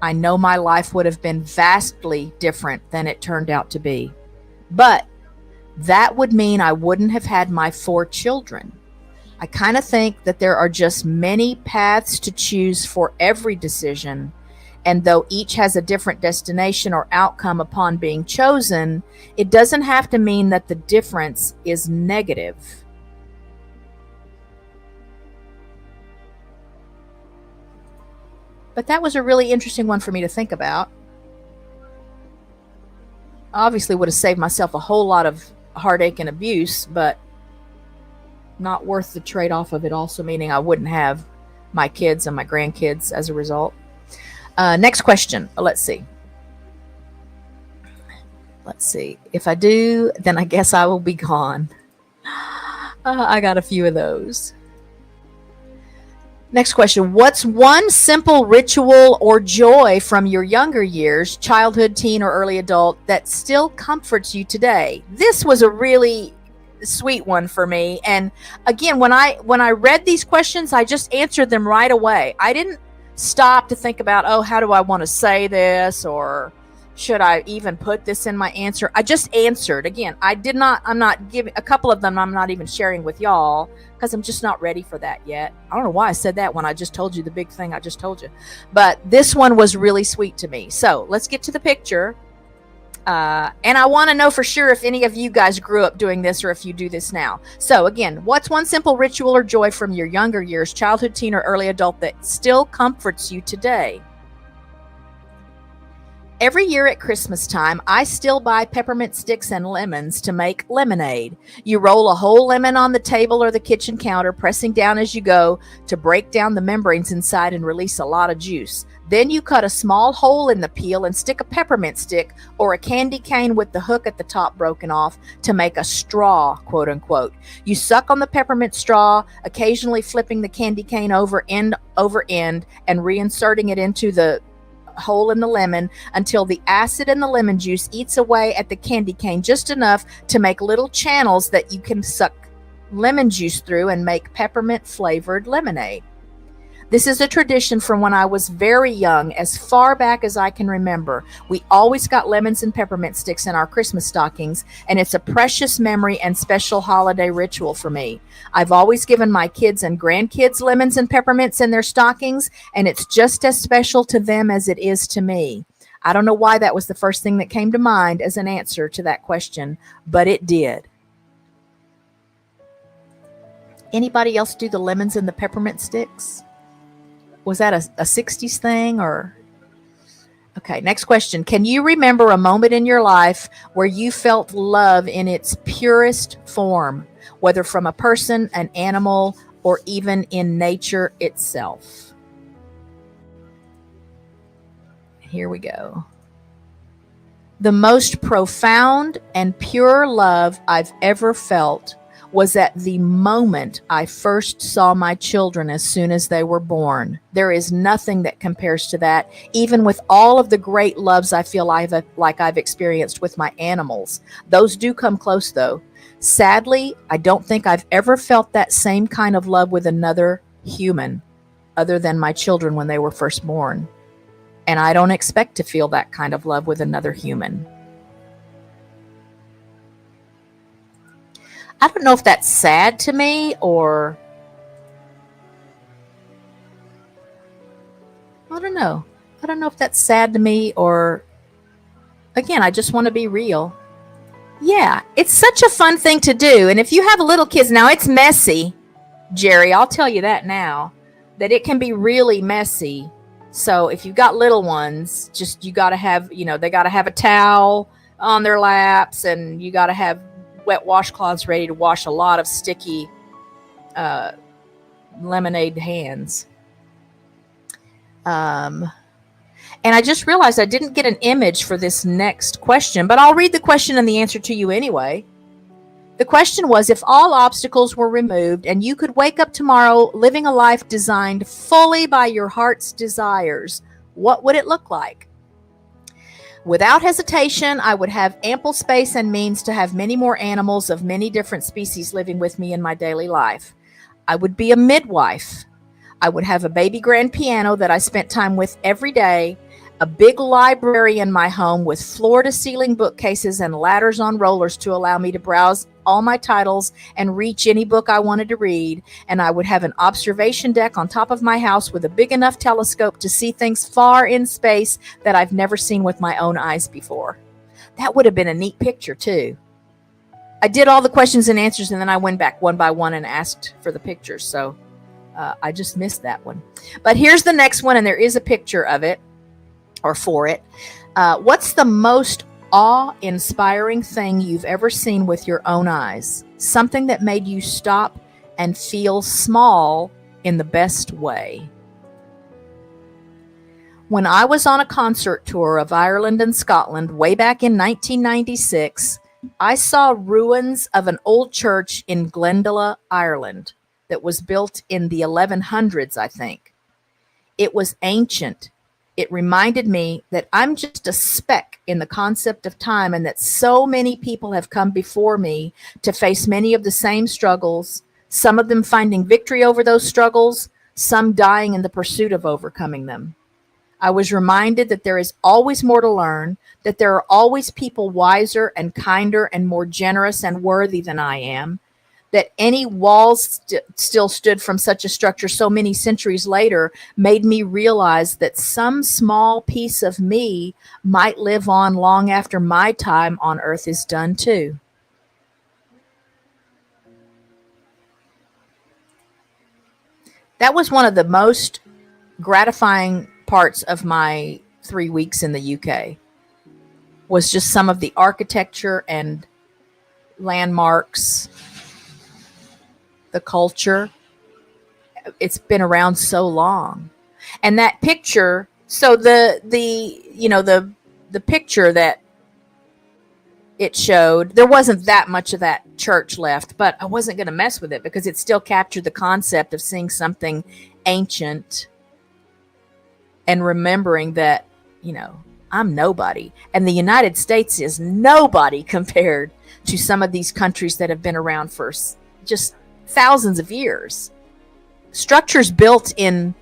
I know my life would have been vastly different than it turned out to be. But that would mean I wouldn't have had my 4 children. I kind of think that there are just many paths to choose for every decision. And though each has a different destination or outcome upon being chosen, it doesn't have to mean that the difference is negative. But that was a really interesting one for me to think about. I obviously would have saved myself a whole lot of heartache and abuse, but not worth the trade-off of it also meaning I wouldn't have my kids and my grandkids as a result. Next question. Let's see. If I do, then I guess I will be gone. I got a few of those. Next question. What's one simple ritual or joy from your younger years, childhood, teen, or early adult, that still comforts you today? This was a really sweet one for me. And again, when I read these questions, I just answered them right away. I didn't stop to think about, oh, how do I want to say this, or should I even put this in my answer? I just answered. Again, I'm not giving a couple of them, I'm not even sharing with y'all because I'm just not ready for that yet. I don't know why I said that when I just told you the big thing I just told you. But this one was really sweet to me. So let's get to the picture. And I want to know for sure if any of you guys grew up doing this or if you do this now. So again, what's one simple ritual or joy from your younger years, childhood, teen, or early adult, that still comforts you today? Every year at Christmas time, I still buy peppermint sticks and lemons to make lemonade. You roll a whole lemon on the table or the kitchen counter, pressing down as you go to break down the membranes inside and release a lot of juice. Then you cut a small hole in the peel and stick a peppermint stick or a candy cane with the hook at the top broken off to make a straw, quote unquote. You suck on the peppermint straw, occasionally flipping the candy cane over end and reinserting it into the hole in the lemon until the acid in the lemon juice eats away at the candy cane just enough to make little channels that you can suck lemon juice through and make peppermint flavored lemonade. This is a tradition from when I was very young, as far back as I can remember. We always got lemons and peppermint sticks in our Christmas stockings, and it's a precious memory and special holiday ritual for me. I've always given my kids and grandkids lemons and peppermints in their stockings, and it's just as special to them as it is to me. I don't know why that was the first thing that came to mind as an answer to that question, but it did. Anybody else do the lemons and the peppermint sticks? Was that a 60s thing or? Okay, next question. Can you remember a moment in your life where you felt love in its purest form, whether from a person, an animal, or even in nature itself? Here we go. The most profound and pure love I've ever felt was at the moment I first saw my children as soon as they were born. There is nothing that compares to that, even with all of the great loves I feel like I've experienced with my animals. Those do come close, though. Sadly, I don't think I've ever felt that same kind of love with another human other than my children when they were first born. And I don't expect to feel that kind of love with another human. I don't know if that's sad to me or I don't know. I don't know if that's sad to me or, again, I just want to be real. Yeah, it's such a fun thing to do. And if you have little kids, now it's messy, Jerry, I'll tell you that now, that it can be really messy. So if you've got little ones, just you got to have, they got to have a towel on their laps and you got to have wet washcloths ready to wash a lot of sticky lemonade hands. And I just realized I didn't get an image for this next question, but I'll read the question and the answer to you anyway. The question was, if all obstacles were removed and you could wake up tomorrow living a life designed fully by your heart's desires, what would it look like? Without hesitation, I would have ample space and means to have many more animals of many different species living with me in my daily life. I would be a midwife. I would have a baby grand piano that I spent time with every day, a big library in my home with floor-to-ceiling bookcases and ladders on rollers to allow me to browse all my titles and reach any book I wanted to read, and I would have an observation deck on top of my house with a big enough telescope to see things far in space that I've never seen with my own eyes before. That would have been a neat picture, too. I did all the questions and answers, and then I went back one by one and asked for the pictures, so I just missed that one. But here's the next one, and there is a picture of it, or for it. What's the most awe-inspiring thing you've ever seen with your own eyes? Something that made you stop and feel small in the best way. When I was on a concert tour of Ireland and Scotland way back in 1996, I saw ruins of an old church in Glendalough, Ireland, that was built in the 1100s, I think. It was ancient. It reminded me that I'm just a speck in the concept of time, and that so many people have come before me to face many of the same struggles, some of them finding victory over those struggles, some dying in the pursuit of overcoming them. I was reminded that there is always more to learn, that there are always people wiser and kinder and more generous and worthy than I am, that any walls still stood from such a structure so many centuries later made me realize that some small piece of me might live on long after my time on earth is done too. That was one of the most gratifying parts of my 3 weeks in the UK, was just some of the architecture and landmarks, the culture. It's been around so long. And that picture, so the picture that it showed, there wasn't that much of that church left, but I wasn't going to mess with it because it still captured the concept of seeing something ancient and remembering that, I'm nobody. And the United States is nobody compared to some of these countries that have been around for just thousands of years. Structures built in,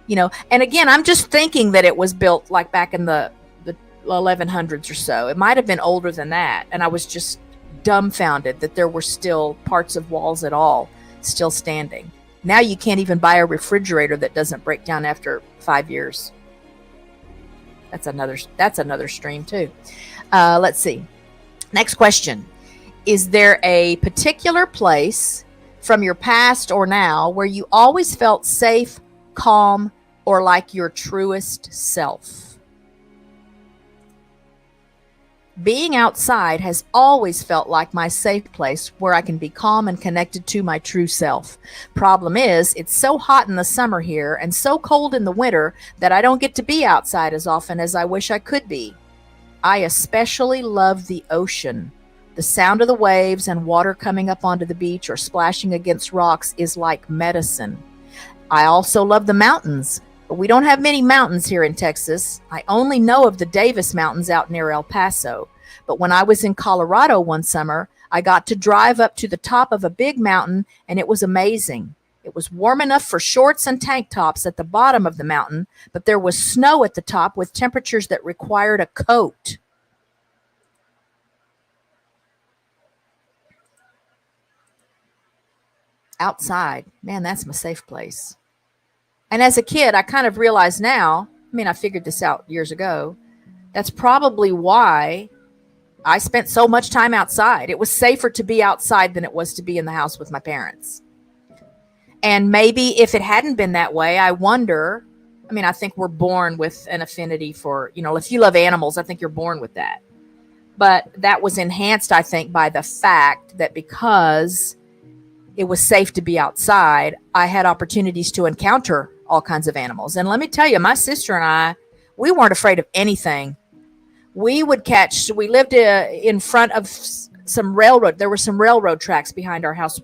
and again, I'm just thinking that it was built like back in the 1100s or so. It might have been older than that. And I was just dumbfounded that there were still parts of walls at all still standing. Now you can't even buy a refrigerator that doesn't break down after 5 years. That's another stream too. Let's see. Next question. Is there a particular place from your past or now where you always felt safe, calm, or like your truest self? Being outside has always felt like my safe place where I can be calm and connected to my true self. Problem is, it's so hot in the summer here and so cold in the winter that I don't get to be outside as often as I wish I could be. I especially love the ocean. The sound of the waves and water coming up onto the beach or splashing against rocks is like medicine. I also love the mountains, but we don't have many mountains here in Texas. I only know of the Davis Mountains out near El Paso. But when I was in Colorado one summer, I got to drive up to the top of a big mountain, and it was amazing. It was warm enough for shorts and tank tops at the bottom of the mountain, but there was snow at the top with temperatures that required a coat. Outside, man, that's my safe place. And as a kid, I kind of realized now, I figured this out years ago, that's probably why I spent so much time outside. It was safer to be outside than it was to be in the house with my parents. And maybe if it hadn't been that way, I wonder, I think we're born with an affinity for, if you love animals, I think you're born with that. But that was enhanced, I think, by the fact that because it was safe to be outside, I had opportunities to encounter all kinds of animals. And let me tell you, my sister and I, we weren't afraid of anything. We lived in front of some railroad. There were some railroad tracks behind our house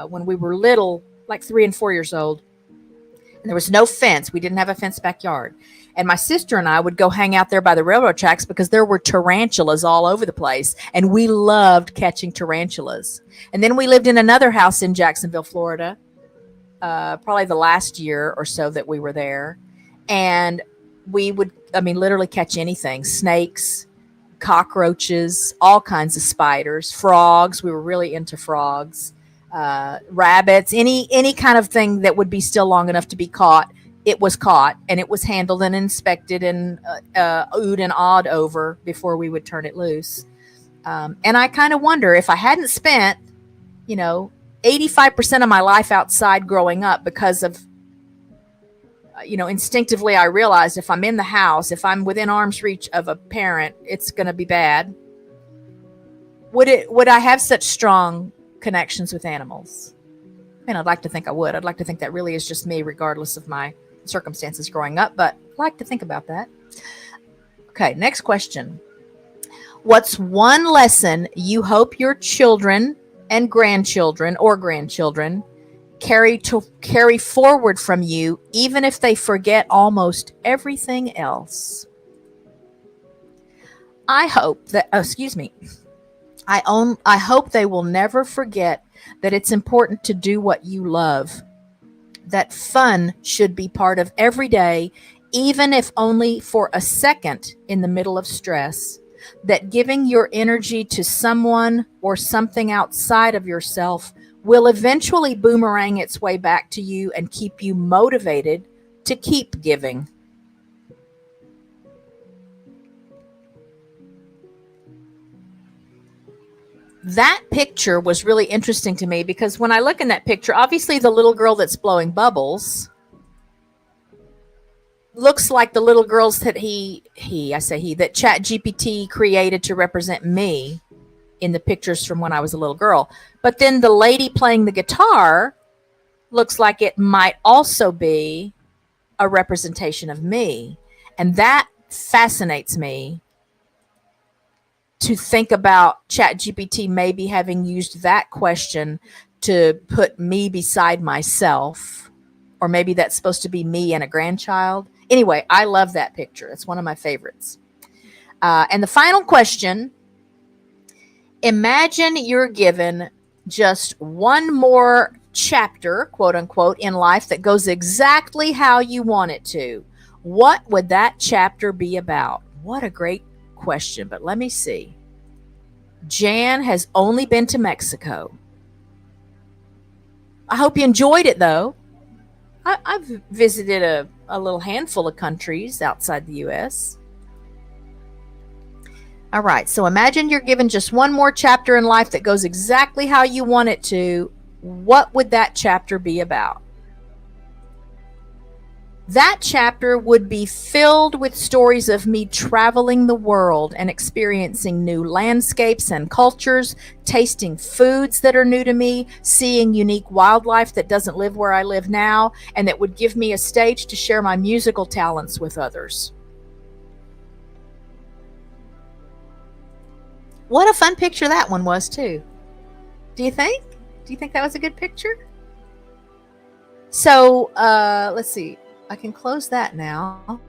when we were little, like 3 and 4 years old. And there was no fence. We didn't have a fenced backyard. And my sister and I would go hang out there by the railroad tracks because there were tarantulas all over the place. And we loved catching tarantulas. And then we lived in another house in Jacksonville, Florida, probably the last year or so that we were there. And we would, literally catch anything, snakes, cockroaches, all kinds of spiders, frogs. We were really into frogs, rabbits, any kind of thing that would be still long enough to be caught. It was caught and it was handled and inspected and oohed and awed over before we would turn it loose. And I kind of wonder if I hadn't spent, 85% of my life outside growing up because of, instinctively I realized if I'm in the house, if I'm within arm's reach of a parent, it's going to be bad. Would I have such strong connections with animals? I'd like to think I would. I'd like to think that really is just me, regardless of my circumstances growing up, but I'd like to think about that. Okay, next question. What's one lesson you hope your children and grandchildren carry forward from you, even if they forget almost everything else. I hope that, I hope they will never forget that it's important to do what you love, that fun should be part of every day, even if only for a second in the middle of stress, that giving your energy to someone or something outside of yourself will eventually boomerang its way back to you and keep you motivated to keep giving. That picture was really interesting to me because when I look in that picture, obviously the little girl that's blowing bubbles looks like the little girls that that ChatGPT created to represent me in the pictures from when I was a little girl. But then the lady playing the guitar looks like it might also be a representation of me. And that fascinates me to think about ChatGPT maybe having used that question to put me beside myself. Or maybe that's supposed to be me and a grandchild. Anyway, I love that picture. It's one of my favorites. And the final question, imagine you're given just one more chapter, quote unquote, in life that goes exactly how you want it to. What would that chapter be about? What a great question, but let me see. Jan has only been to Mexico. I hope you enjoyed it, though. I've visited a little handful of countries outside the U.S. All right, so imagine you're given just one more chapter in life that goes exactly how you want it to. What would that chapter be about? That chapter would be filled with stories of me traveling the world and experiencing new landscapes and cultures, tasting foods that are new to me, seeing unique wildlife that doesn't live where I live now, and that would give me a stage to share my musical talents with others. What a fun picture that one was, too. Do you think? Do you think that was a good picture? So, let's see. I can close that now,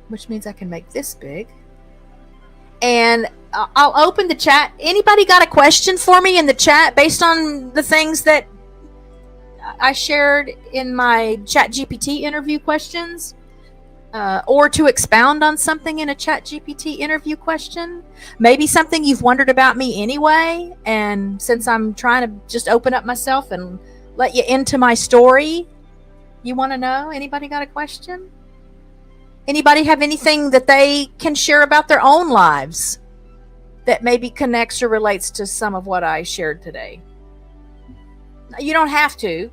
which means I can make this big. And I'll open the chat. Anybody got a question for me in the chat based on the things that I shared in my ChatGPT interview questions? Or to expound on something in a ChatGPT interview question? Maybe something you've wondered about me anyway, and since I'm trying to just open up myself and let you into my story, you want to know? Anybody got a question? Anybody have anything that they can share about their own lives that maybe connects or relates to some of what I shared today? You don't have to.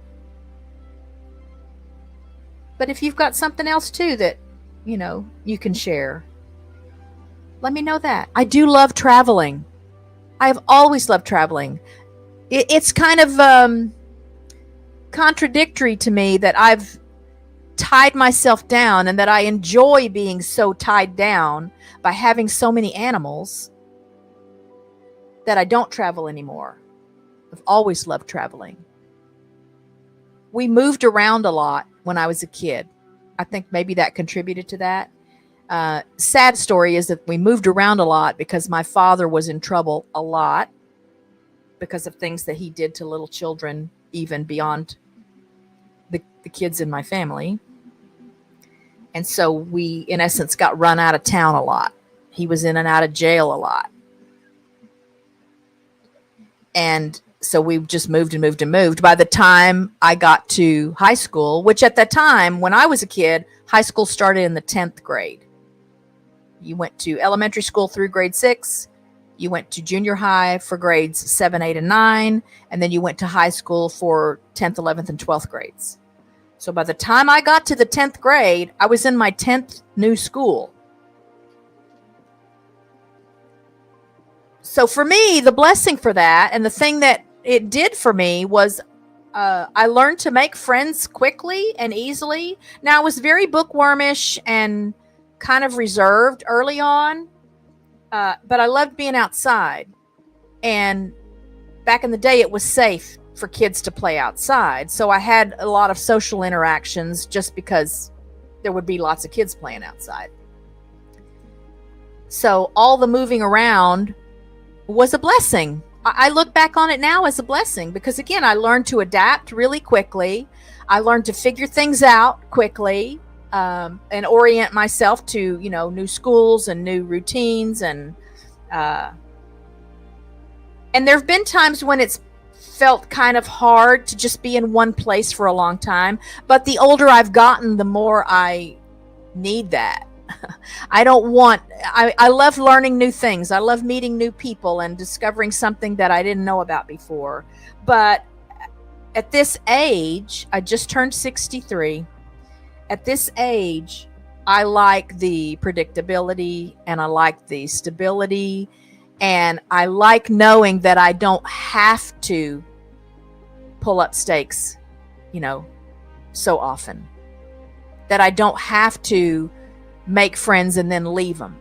But if you've got something else too that, you can share, let me know that. I do love traveling. I've always loved traveling. It's kind of contradictory to me that I've tied myself down and that I enjoy being so tied down by having so many animals that I don't travel anymore. I've always loved traveling. We moved around a lot when I was a kid. I think maybe that contributed to that. Sad story is that we moved around a lot because my father was in trouble a lot because of things that he did to little children, even beyond the kids in my family. And so we, in essence, got run out of town a lot. He was in and out of jail a lot. And so we just moved and moved and moved. By the time I got to high school, which at that time, when I was a kid, high school started in the 10th grade. You went to elementary school through grade 6. You went to junior high for grades 7, 8, and 9. And then you went to high school for 10th, 11th, and 12th grades. So by the time I got to the 10th grade, I was in my 10th new school. So for me, the blessing for that and the thing that it did for me was I learned to make friends quickly and easily. Now, I was very bookwormish and kind of reserved early on, but I loved being outside. And back in the day, it was safe for kids to play outside. So I had a lot of social interactions just because there would be lots of kids playing outside. So all the moving around was a blessing. I look back on it now as a blessing because, again, I learned to adapt really quickly. I learned to figure things out quickly, and orient myself to, new schools and new routines. And there have been times when it's felt kind of hard to just be in one place for a long time. But the older I've gotten, the more I need that. I love learning new things. I love meeting new people and discovering something that I didn't know about before. But at this age, I just turned 63. At this age, I like the predictability and I like the stability, and I like knowing that I don't have to pull up stakes, so often. That I don't have to make friends and then leave them.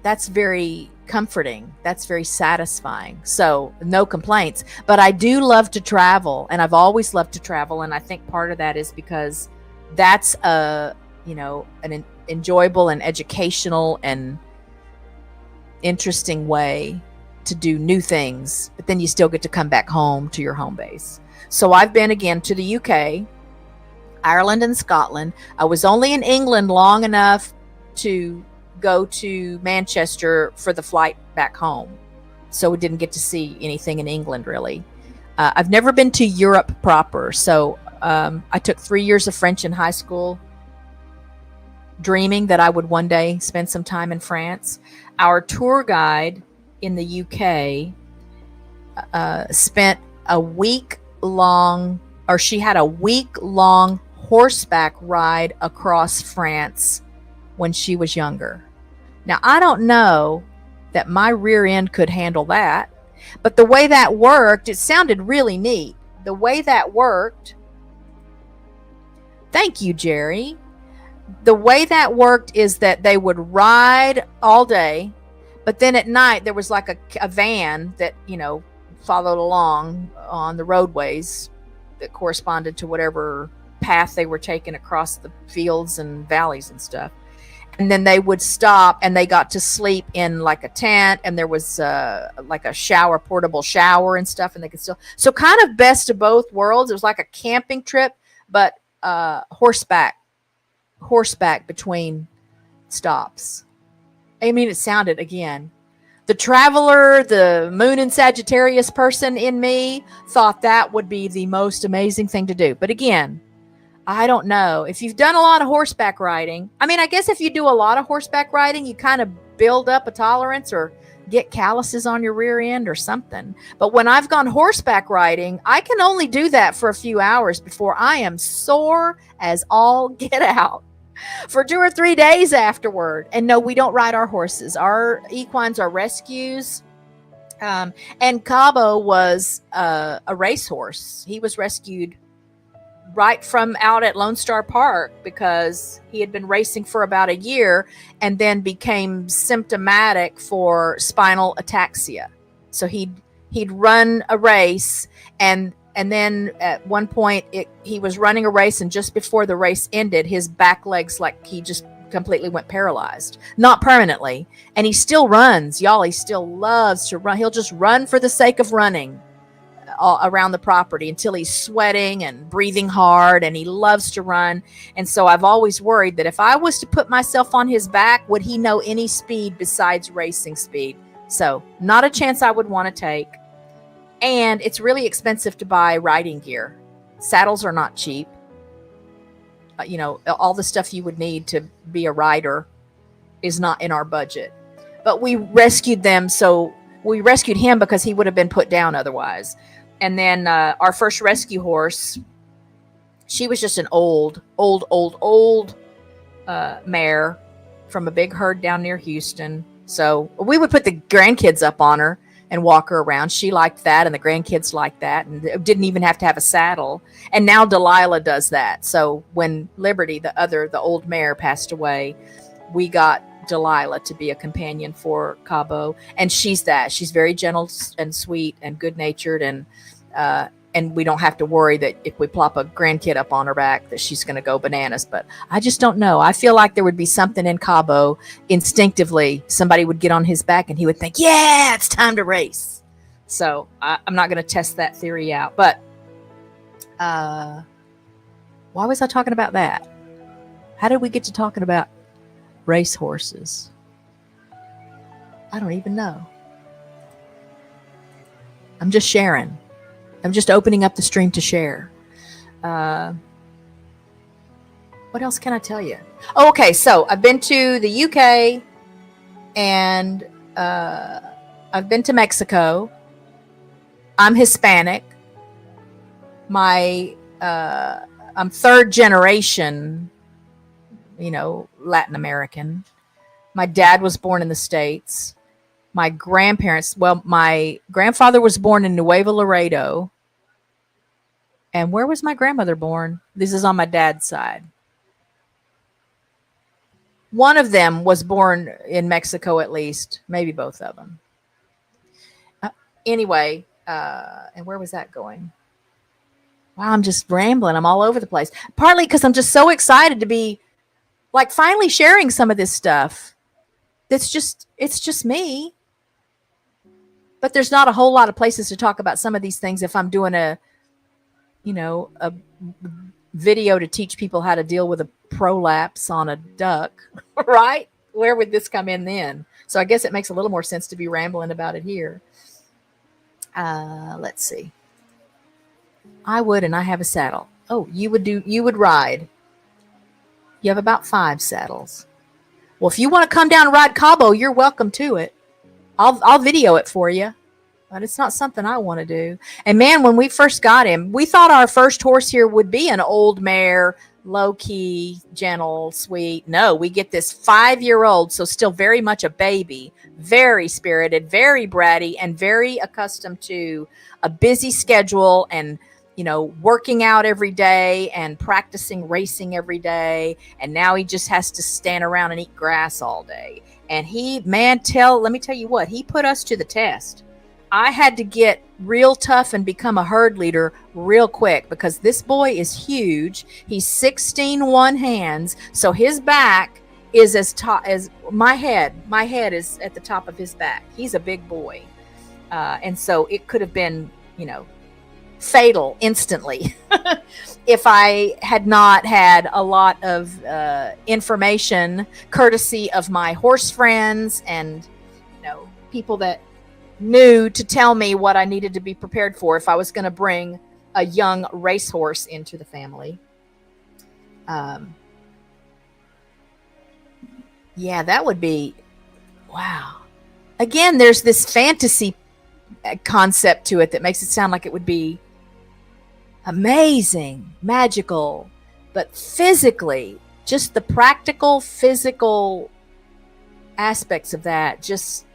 That's very comforting. That's very satisfying. So no complaints, but I do love to travel, and I've always loved to travel. And I think part of that is because that's an enjoyable and educational and interesting way to do new things, but then you still get to come back home to your home base. So I've been again to the UK, Ireland, and Scotland. I was only in England long enough to go to Manchester for the flight back home. So we didn't get to see anything in England, really. I've never been to Europe proper. So I took 3 years of French in high school, dreaming that I would one day spend some time in France. Our tour guide in the UK spent a week-long, or she had a week-long horseback ride across France when she was younger. Now, I don't know that my rear end could handle that, but the way that worked, it sounded really neat. The way that worked, thank you, Jerry. The way that worked is that they would ride all day, but then at night there was like a van that, followed along on the roadways that corresponded to whatever path they were taking across the fields and valleys and stuff. And then they would stop and they got to sleep in like a tent, and there was like a portable shower and stuff, and they could still, so kind of best of both worlds. It was like a camping trip, but horseback between stops. I mean, it sounded, again, the traveler, the moon and Sagittarius person in me thought that would be the most amazing thing to do. But again, I don't know. If you've done a lot of horseback riding, I mean, I guess if you do a lot of horseback riding, you kind of build up a tolerance or get calluses on your rear end or something. But when I've gone horseback riding, I can only do that for a few hours before I am sore as all get out for 2 or 3 days afterward. And no, we don't ride our horses. Our equines are rescues. And Cabo was a racehorse. He was rescued right from out at Lone Star Park because he had been racing for about a year and then became symptomatic for spinal ataxia. So he'd run a race, and then at one point he was running a race, and just before the race ended, his back legs, like, he just completely went paralyzed. Not permanently. And he still runs, y'all. He still loves to run. He'll just run for the sake of running around the property until he's sweating and breathing hard, and he loves to run. And so I've always worried that if I was to put myself on his back, would he know any speed besides racing speed? So not a chance I would want to take. And it's really expensive to buy riding gear. Saddles are not cheap. All the stuff you would need to be a rider is not in our budget. But we rescued them, so we rescued him because he would have been put down otherwise. And then our first rescue horse, she was just an old mare from a big herd down near Houston. So we would put the grandkids up on her and walk her around. She liked that, and the grandkids liked that, and didn't even have to have a saddle. And now Delilah does that. So when Liberty, the old mare, passed away, we got Delilah to be a companion for Cabo, and she's very gentle and sweet and good natured, and we don't have to worry that if we plop a grandkid up on her back that she's going to go bananas. But I just don't know. I feel like there would be something in Cabo instinctively. Somebody would get on his back and he would think, yeah, it's time to race. So I'm not going to test that theory out. But why was I talking about that? How did we get to talking about race horses? I don't even know. I'm just sharing. I'm just opening up the stream to share. What else can I tell you? Oh, okay, so I've been to the UK and I've been to Mexico. I'm Hispanic. I'm third generation, Latin American. My dad was born in the States. My grandparents, my grandfather was born in Nuevo Laredo. And where was my grandmother born? This is on my dad's side. One of them was born in Mexico, at least. Maybe both of them. Anyway, and where was that going? Wow, I'm just rambling. I'm all over the place. Partly because I'm just so excited to be like finally sharing some of this stuff. It's just me. But there's not a whole lot of places to talk about some of these things if I'm doing a video to teach people how to deal with a prolapse on a duck, right? Where would this come in then? So I guess it makes a little more sense to be rambling about it here. Let's see. I would, and I have a saddle. Oh, you would ride. You have about 5 saddles. Well, if you want to come down and ride Cabo, you're welcome to it. I'll video it for you, but it's not something I want to do. And man, when we first got him, we thought our first horse here would be an old mare, low key, gentle, sweet. No, we get this 5-year-old, so still very much a baby, very spirited, very bratty, and very accustomed to a busy schedule and working out every day and practicing racing every day. And now he just has to stand around and eat grass all day. And let me tell you what, he put us to the test. I had to get real tough and become a herd leader real quick because this boy is huge. He's 16 one hands. So his back is as tall as my head. My head is at the top of his back. He's a big boy. And so it could have been, fatal instantly if I had not had a lot of information courtesy of my horse friends and people that knew to tell me what I needed to be prepared for if I was going to bring a young racehorse into the family. Yeah, that would be wow. Again, there's this fantasy concept to it that makes it sound like it would be amazing, magical, but physically, just the practical physical aspects of that, just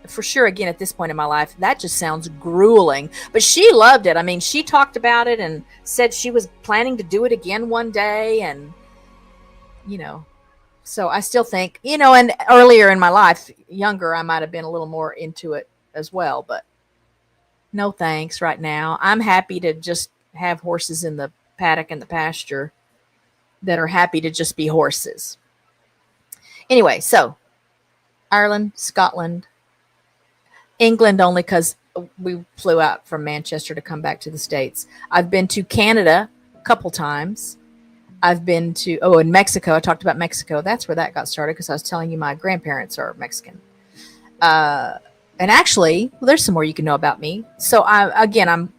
for sure, again, at this point in my life, that just sounds grueling. But she loved it. I mean, she talked about it and said she was planning to do it again one day. And, so I still think, and earlier in my life, younger, I might have been a little more into it as well. But no thanks right now. I'm happy to just have horses in the paddock and the pasture that are happy to just be horses. Anyway, so Ireland, Scotland, England only because we flew out from Manchester to come back to the States. I've been to Canada a couple times. I've been to, in Mexico. I talked about Mexico. That's where that got started because I was telling you my grandparents are Mexican. And actually, there's some more you can know about me. So I'm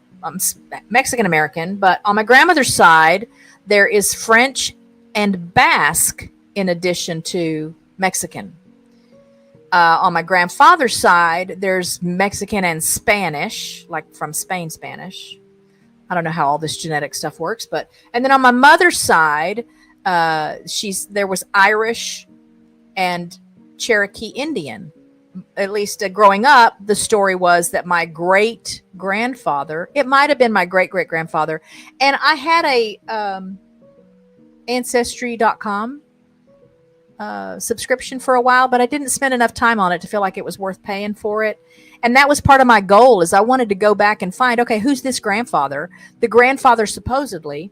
Mexican American, but on my grandmother's side, there is French and Basque in addition to Mexican. On my grandfather's side, there's Mexican and Spanish, like from Spain Spanish. I don't know how all this genetic stuff works, and then on my mother's side, there was Irish and Cherokee Indian. At least growing up, the story was that my great grandfather, it might have been my great great grandfather, and I had a ancestry.com subscription for a while, but I didn't spend enough time on it to feel like it was worth paying for it. And that was part of my goal, is I wanted to go back and find, okay, who's this grandfather? The grandfather supposedly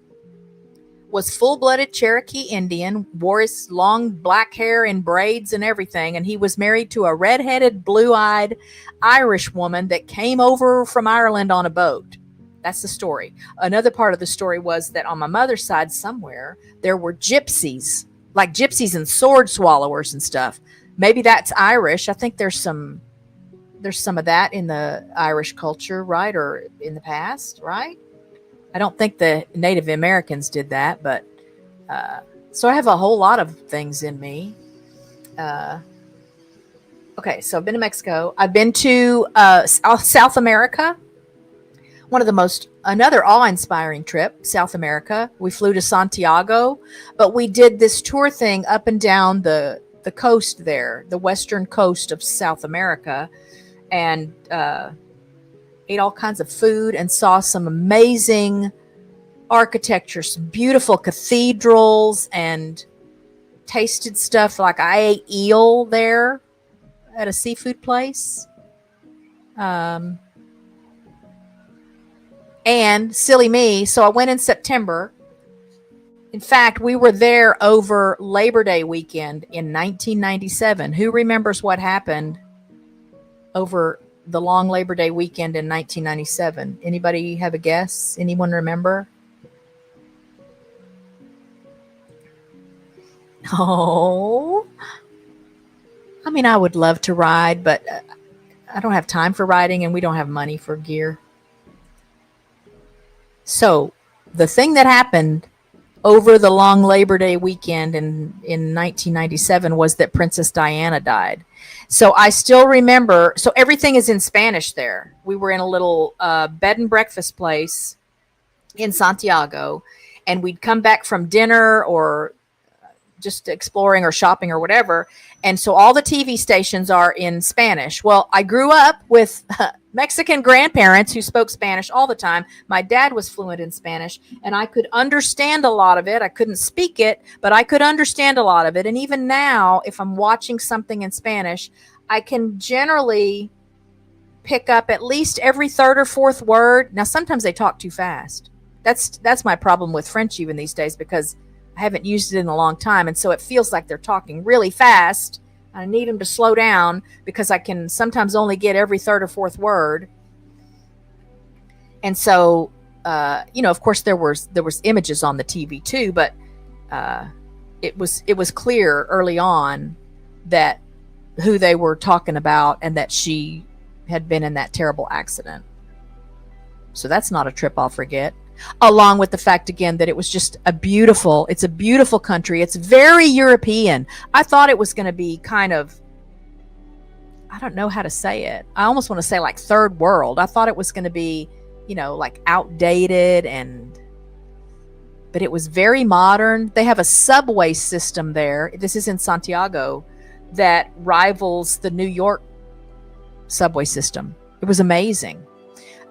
was full-blooded Cherokee Indian, wore his long black hair in braids and everything, and he was married to a red-headed, blue-eyed Irish woman that came over from Ireland on a boat. That's the story. Another part of the story was that on my mother's side somewhere, there were gypsies, like gypsies and sword swallowers and stuff. Maybe that's Irish. I think there's some of that in the Irish culture, right? Or in the past, right? I don't think the Native Americans did that, but so I have a whole lot of things in me. Okay, so I've been to Mexico. I've been to South America. Another awe-inspiring trip, South America. We flew to Santiago, but we did this tour thing up and down the coast there, the western coast of South America, and ate all kinds of food and saw some amazing architecture, some beautiful cathedrals, and tasted stuff like I ate eel there at a seafood place. And silly me, so I went in September. In fact, we were there over Labor Day weekend in 1997. Who remembers what happened over the long Labor Day weekend in 1997? Anybody have a guess? Anyone remember? Oh, I mean, I would love to ride, but I don't have time for riding, and we don't have money for gear. So the thing that happened over the long Labor Day weekend in 1997 was that Princess Diana died. So I still remember, so everything is in Spanish there. We were in a little bed and breakfast place in Santiago, and we'd come back from dinner or just exploring or shopping or whatever. And so all the TV stations are in Spanish. Well, I grew up with Mexican grandparents who spoke Spanish all the time. My dad was fluent in Spanish, and I could understand a lot of it. I couldn't speak it, but I could understand a lot of it. And even now, if I'm watching something in Spanish, I can generally pick up at least every third or fourth word. Now, sometimes they talk too fast. That's my problem with French even these days, because I haven't used it in a long time, and so it feels like they're talking really fast. I need them to slow down because I can sometimes only get every third or fourth word. And so, of course, there was images on the TV too, but it was clear early on that who they were talking about and that she had been in that terrible accident. So that's not a trip I'll forget. Along with the fact, again, that it was just it's a beautiful country. It's very European. I thought it was going to be kind of, I don't know how to say it. I almost want to say like third world. I thought it was going to be, like outdated, but it was very modern. They have a subway system there. This is in Santiago, that rivals the New York subway system. It was amazing.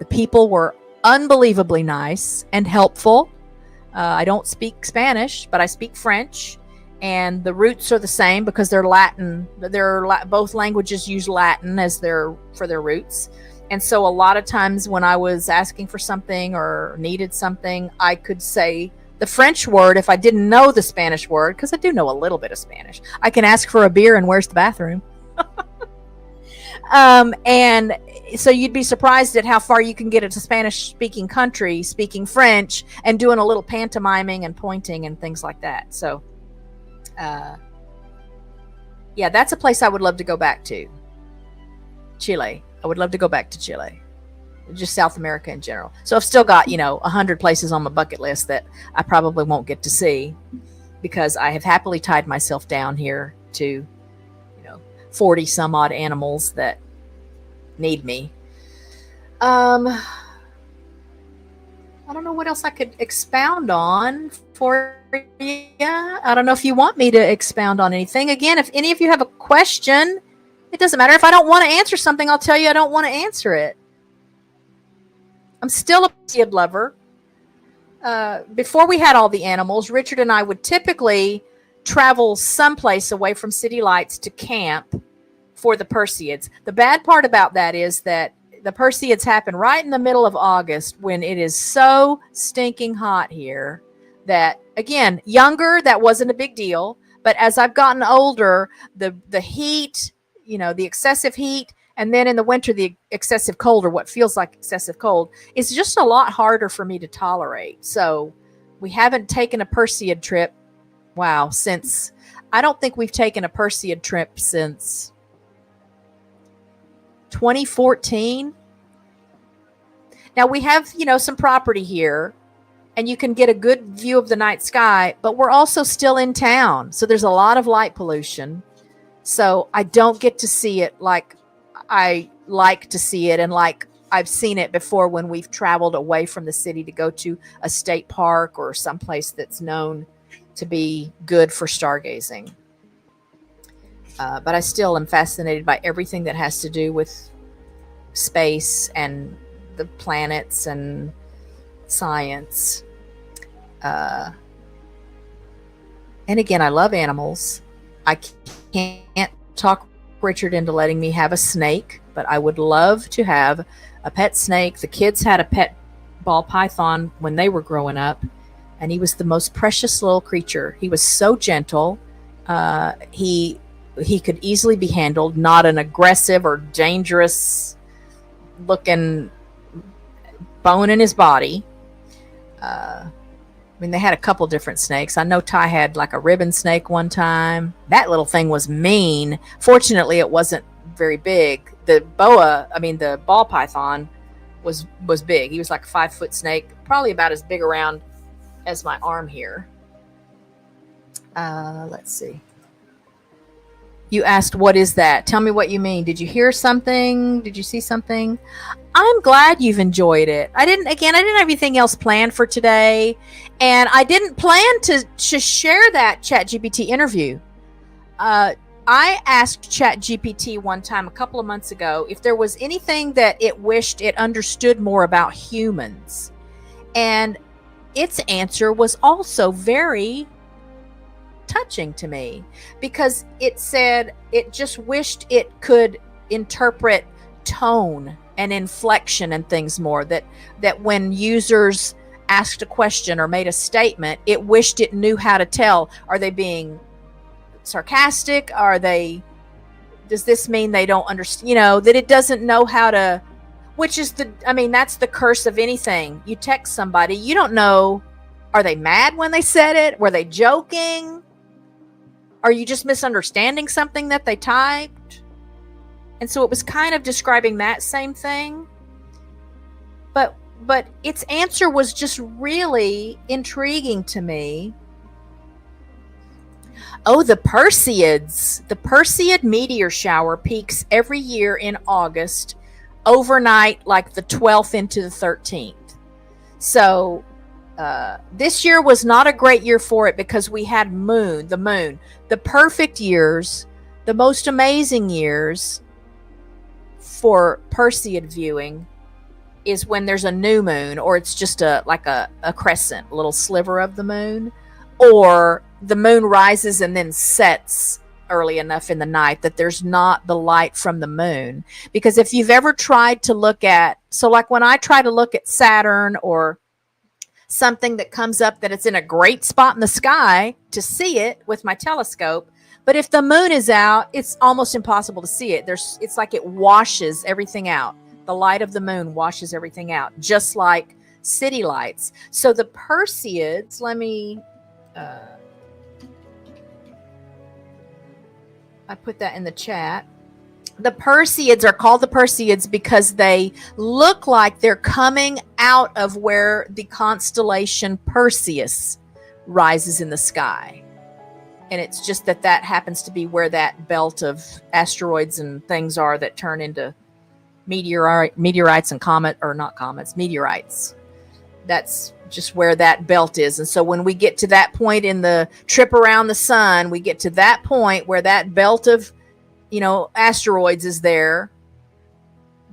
The people were unbelievably nice and helpful. I don't speak Spanish, but I speak French, and the roots are the same because they're Latin. Both languages use Latin for their roots. And so a lot of times when I was asking for something or needed something, I could say the French word if I didn't know the Spanish word, because I do know a little bit of Spanish. I can ask for a beer and where's the bathroom? And so you'd be surprised at how far you can get into Spanish-speaking country, speaking French, and doing a little pantomiming and pointing and things like that. So, that's a place I would love to go back to. Chile. I would love to go back to Chile. Just South America in general. So I've still got, 100 places on my bucket list that I probably won't get to see because I have happily tied myself down here to 40 some odd animals that need me. I don't know what else I could expound on for you. I don't know if you want me to expound on anything. Again, if any of you have a question, it doesn't matter. If I don't want to answer something, I'll tell you I don't want to answer it. I'm still a lover. Before we had all the animals, Richard and I would typically travel someplace away from city lights to camp for the Perseids. The bad part about that is that the Perseids happen right in the middle of August when it is so stinking hot here that, again, younger, that wasn't a big deal. But as I've gotten older, the heat, the excessive heat, and then in the winter, the excessive cold, or what feels like excessive cold, is just a lot harder for me to tolerate. So we haven't taken a Perseid trip. Wow, I don't think we've taken a Perseid trip since 2014. Now we have, some property here, and you can get a good view of the night sky, but we're also still in town. So there's a lot of light pollution. So I don't get to see it like I like to see it, and like I've seen it before when we've traveled away from the city to go to a state park or someplace that's known to be good for stargazing. But I still am fascinated by everything that has to do with space and the planets and science. And again, I love animals. I can't talk Richard into letting me have a snake, but I would love to have a pet snake. The kids had a pet ball python when they were growing up, and he was the most precious little creature. He was so gentle. He could easily be handled, not an aggressive or dangerous looking bone in his body. They had a couple different snakes. I know Ty had like a ribbon snake one time. That little thing was mean. Fortunately, it wasn't very big. The ball python was big. He was like a 5-foot snake, probably about as big around as my arm here. Let's see. You asked, what is that? Tell me what you mean. Did you hear something? Did you see something? I'm glad you've enjoyed it. I didn't have anything else planned for today. And I didn't plan to share that ChatGPT interview. I asked ChatGPT one time a couple of months ago if there was anything that it wished it understood more about humans. And its answer was also very touching to me, because it said it just wished it could interpret tone and inflection and things more, that when users asked a question or made a statement, it wished it knew how to tell. Are they being sarcastic? Does this mean they don't understand, that it doesn't know how to, which is that's the curse of anything. You text somebody, you don't know, are they mad when they said it? Were they joking? Are you just misunderstanding something that they typed? And so it was kind of describing that same thing. But its answer was just really intriguing to me. Oh, the Perseids. The Perseid meteor shower peaks every year in August, overnight, like the 12th into the 13th. So this year was not a great year for it because we had the moon. The perfect years, the most amazing years for Perseid viewing is when there's a new moon, or it's just a crescent, a little sliver of the moon, or the moon rises and then sets early enough in the night that there's not the light from the moon. Because if you've ever tried to look at, like when I try to look at Saturn or something that comes up that it's in a great spot in the sky to see it with my telescope, but if the moon is out, it's almost impossible to see it. It's like it washes everything out. The light of the moon washes everything out, just like city lights. So the Perseids, let me I put that in the chat. The Perseids are called the Perseids because they look like they're coming out of where the constellation Perseus rises in the sky. And it's just that happens to be where that belt of asteroids and things are that turn into meteorites and meteorites. That's just where that belt is. And so when we get to that point in the trip around the sun, we get to that point where that belt of asteroids is there,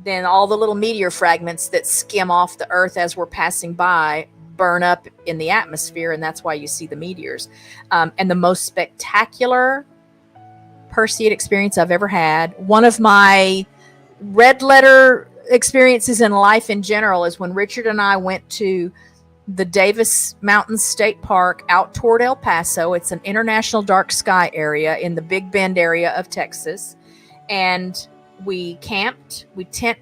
then all the little meteor fragments that skim off the earth as we're passing by burn up in the atmosphere, and that's why you see the meteors. And the most spectacular Perseid experience I've ever had, one of my red letter experiences in life in general, is when Richard and I went to the Davis Mountains State Park out toward El Paso. It's an international dark sky area in the Big Bend area of Texas. And we tent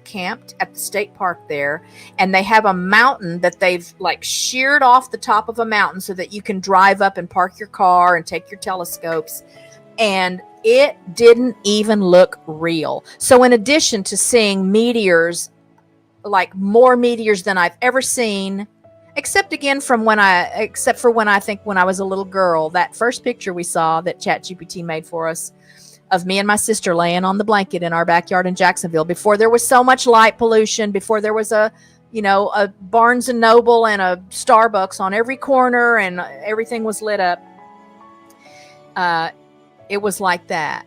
camped at the state park there. And they have a mountain that they've like sheared off the top of a mountain so that you can drive up and park your car and take your telescopes. And it didn't even look real. So in addition to seeing meteors, like more meteors than I've ever seen, except for when I think when I was a little girl, that first picture we saw that ChatGPT made for us of me and my sister laying on the blanket in our backyard in Jacksonville, before there was so much light pollution, before there was a Barnes and Noble and a Starbucks on every corner and everything was lit up. It was like that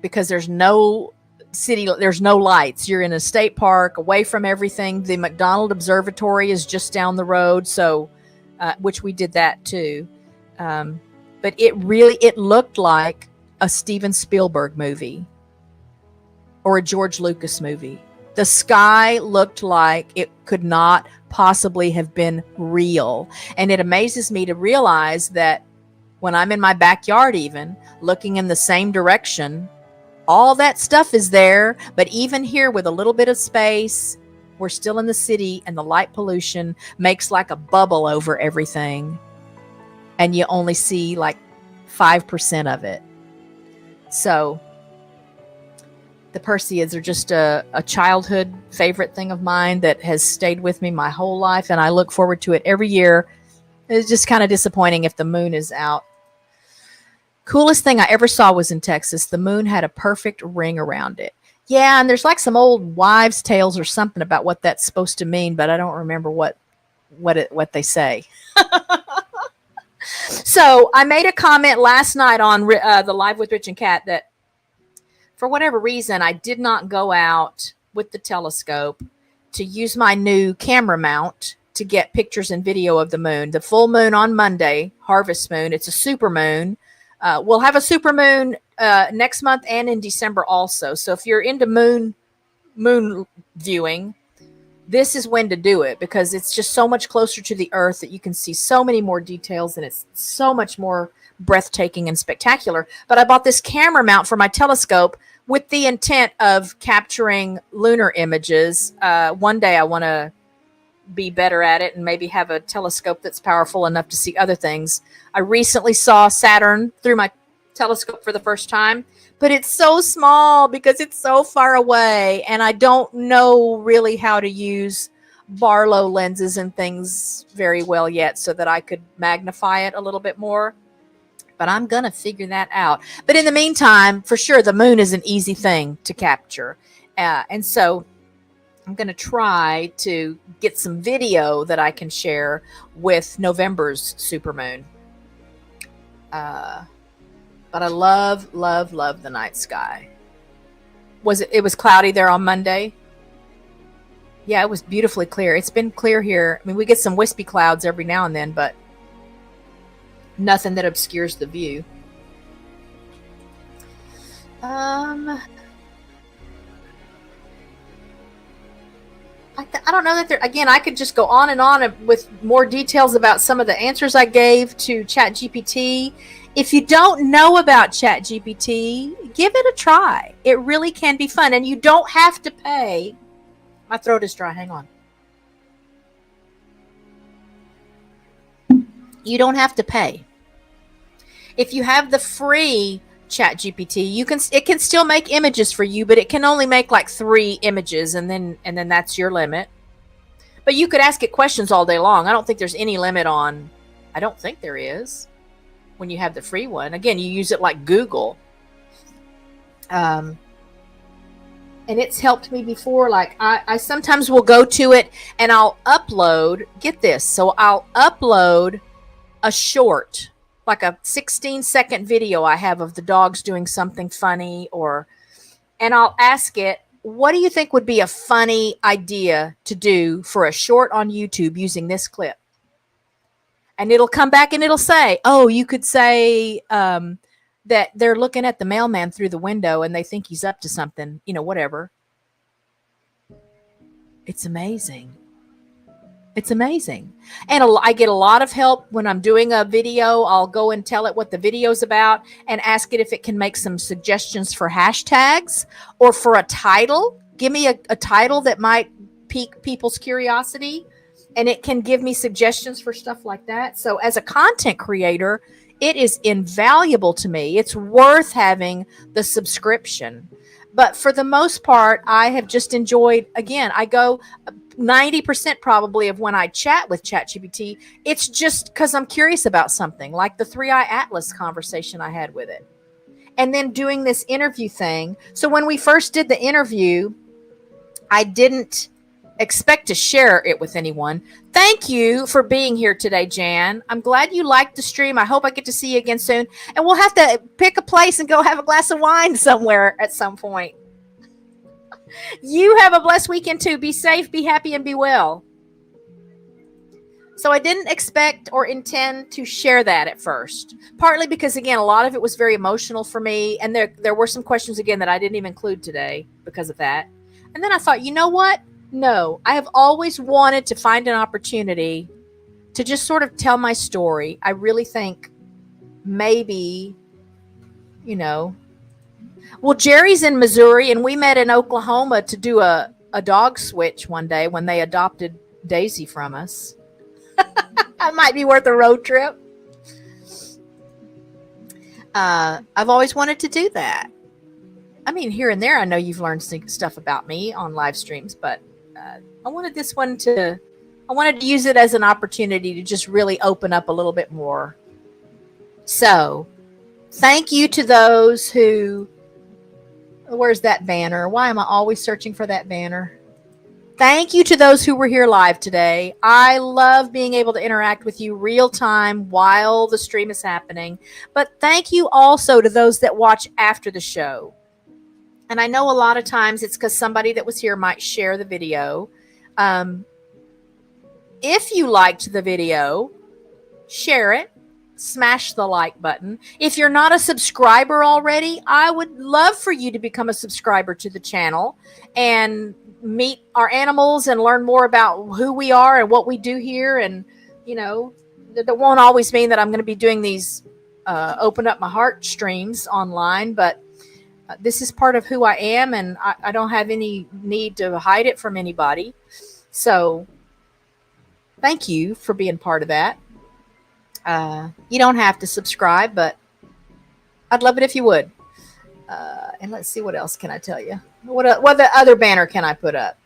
because there's no lights. You're in a state park away from everything. The McDonald Observatory is just down the road. So, which we did that too. But it looked like a Steven Spielberg movie or a George Lucas movie. The sky looked like it could not possibly have been real. And it amazes me to realize that when I'm in my backyard, even looking in the same direction, all that stuff is there. But even here with a little bit of space, we're still in the city and the light pollution makes like a bubble over everything. And you only see like 5% of it. So the Perseids are just a childhood favorite thing of mine that has stayed with me my whole life. And I look forward to it every year. It's just kind of disappointing if the moon is out. Coolest thing I ever saw was in Texas. The moon had a perfect ring around it. Yeah, and there's like some old wives' tales or something about what that's supposed to mean, but I don't remember what they say. So I made a comment last night on the Live with Rich and Kat that for whatever reason, I did not go out with the telescope to use my new camera mount to get pictures and video of the moon. The full moon on Monday, harvest moon, it's a super moon. We'll have a super moon next month and in December also. So if you're into moon viewing, this is when to do it because it's just so much closer to the earth that you can see so many more details and it's so much more breathtaking and spectacular. But I bought this camera mount for my telescope with the intent of capturing lunar images. One day I want to be better at it and maybe have a telescope that's powerful enough to see other things. I recently saw Saturn through my telescope for the first time, but it's so small because it's so far away and I don't know really how to use Barlow lenses and things very well yet so that I could magnify it a little bit more. But I'm going to figure that out. But in the meantime, for sure, the moon is an easy thing to capture. And so I'm going to try to get some video that I can share with November's supermoon. But I love, love, love the night sky. It was cloudy there on Monday? Yeah, it was beautifully clear. It's been clear here. I mean, we get some wispy clouds every now and then, but nothing that obscures the view. I don't know that again, I could just go on and on with more details about some of the answers I gave to ChatGPT. If you don't know about ChatGPT, give it a try. It really can be fun, and you don't have to pay. My throat is dry. Hang on. You don't have to pay. If you have the free ChatGPT, it can still make images for you, but it can only make like 3 images, and then that's your limit. But you could ask it questions all day long. I don't think there's any limit on. I don't think there is when you have the free one. Again, you use it like Google. And it's helped me before. Like I sometimes will go to it and I'll upload. Get this. So I'll upload a short, like a 16-second video I have of the dogs doing something funny, and I'll ask it, what do you think would be a funny idea to do for a short on YouTube using this clip? And it'll come back and it'll say, oh, you could say that they're looking at the mailman through the window and they think he's up to something, whatever. It's amazing. It's amazing. And I get a lot of help when I'm doing a video. I'll go and tell it what the video's about and ask it if it can make some suggestions for hashtags or for a title. Give me a title that might pique people's curiosity, and it can give me suggestions for stuff like that. So as a content creator, it is invaluable to me. It's worth having the subscription. But for the most part, I have just enjoyed, again, I go 90% probably of when I chat with ChatGPT, it's just because I'm curious about something, like the 3-Eye Atlas conversation I had with it. And then doing this interview thing. So when we first did the interview, I didn't expect to share it with anyone. Thank you for being here today, Jan. I'm glad you liked the stream. I hope I get to see you again soon. And we'll have to pick a place and go have a glass of wine somewhere at some point. You have a blessed weekend too. Be safe, be happy, and be well. So I didn't expect or intend to share that at first, partly because, again, a lot of it was very emotional for me. And there were some questions, again, that I didn't even include today because of that. And then I thought, you know what? No, I have always wanted to find an opportunity to just sort of tell my story. I really think maybe, well, Jerry's in Missouri and we met in Oklahoma to do a dog switch one day when they adopted Daisy from us. That might be worth a road trip. I've always wanted to do that. I mean, here and there, I know you've learned stuff about me on live streams, but I wanted to use it as an opportunity to just really open up a little bit more. So thank you to those who, where's that banner? Why am I always searching for that banner? Thank you to those who were here live today. I love being able to interact with you real time while the stream is happening. But thank you also to those that watch after the show. And I know a lot of times it's because somebody that was here might share the video. If you liked the video, share it. Smash the like button. If you're not a subscriber already, I would love for you to become a subscriber to the channel and meet our animals and learn more about who we are and what we do here. And, that won't always mean that I'm going to be doing these open up my heart streams online, but this is part of who I am, and I don't have any need to hide it from anybody. So thank you for being part of that. You don't have to subscribe, but I'd love it if you would. And let's see, what else can I tell you? What the other banner can I put up?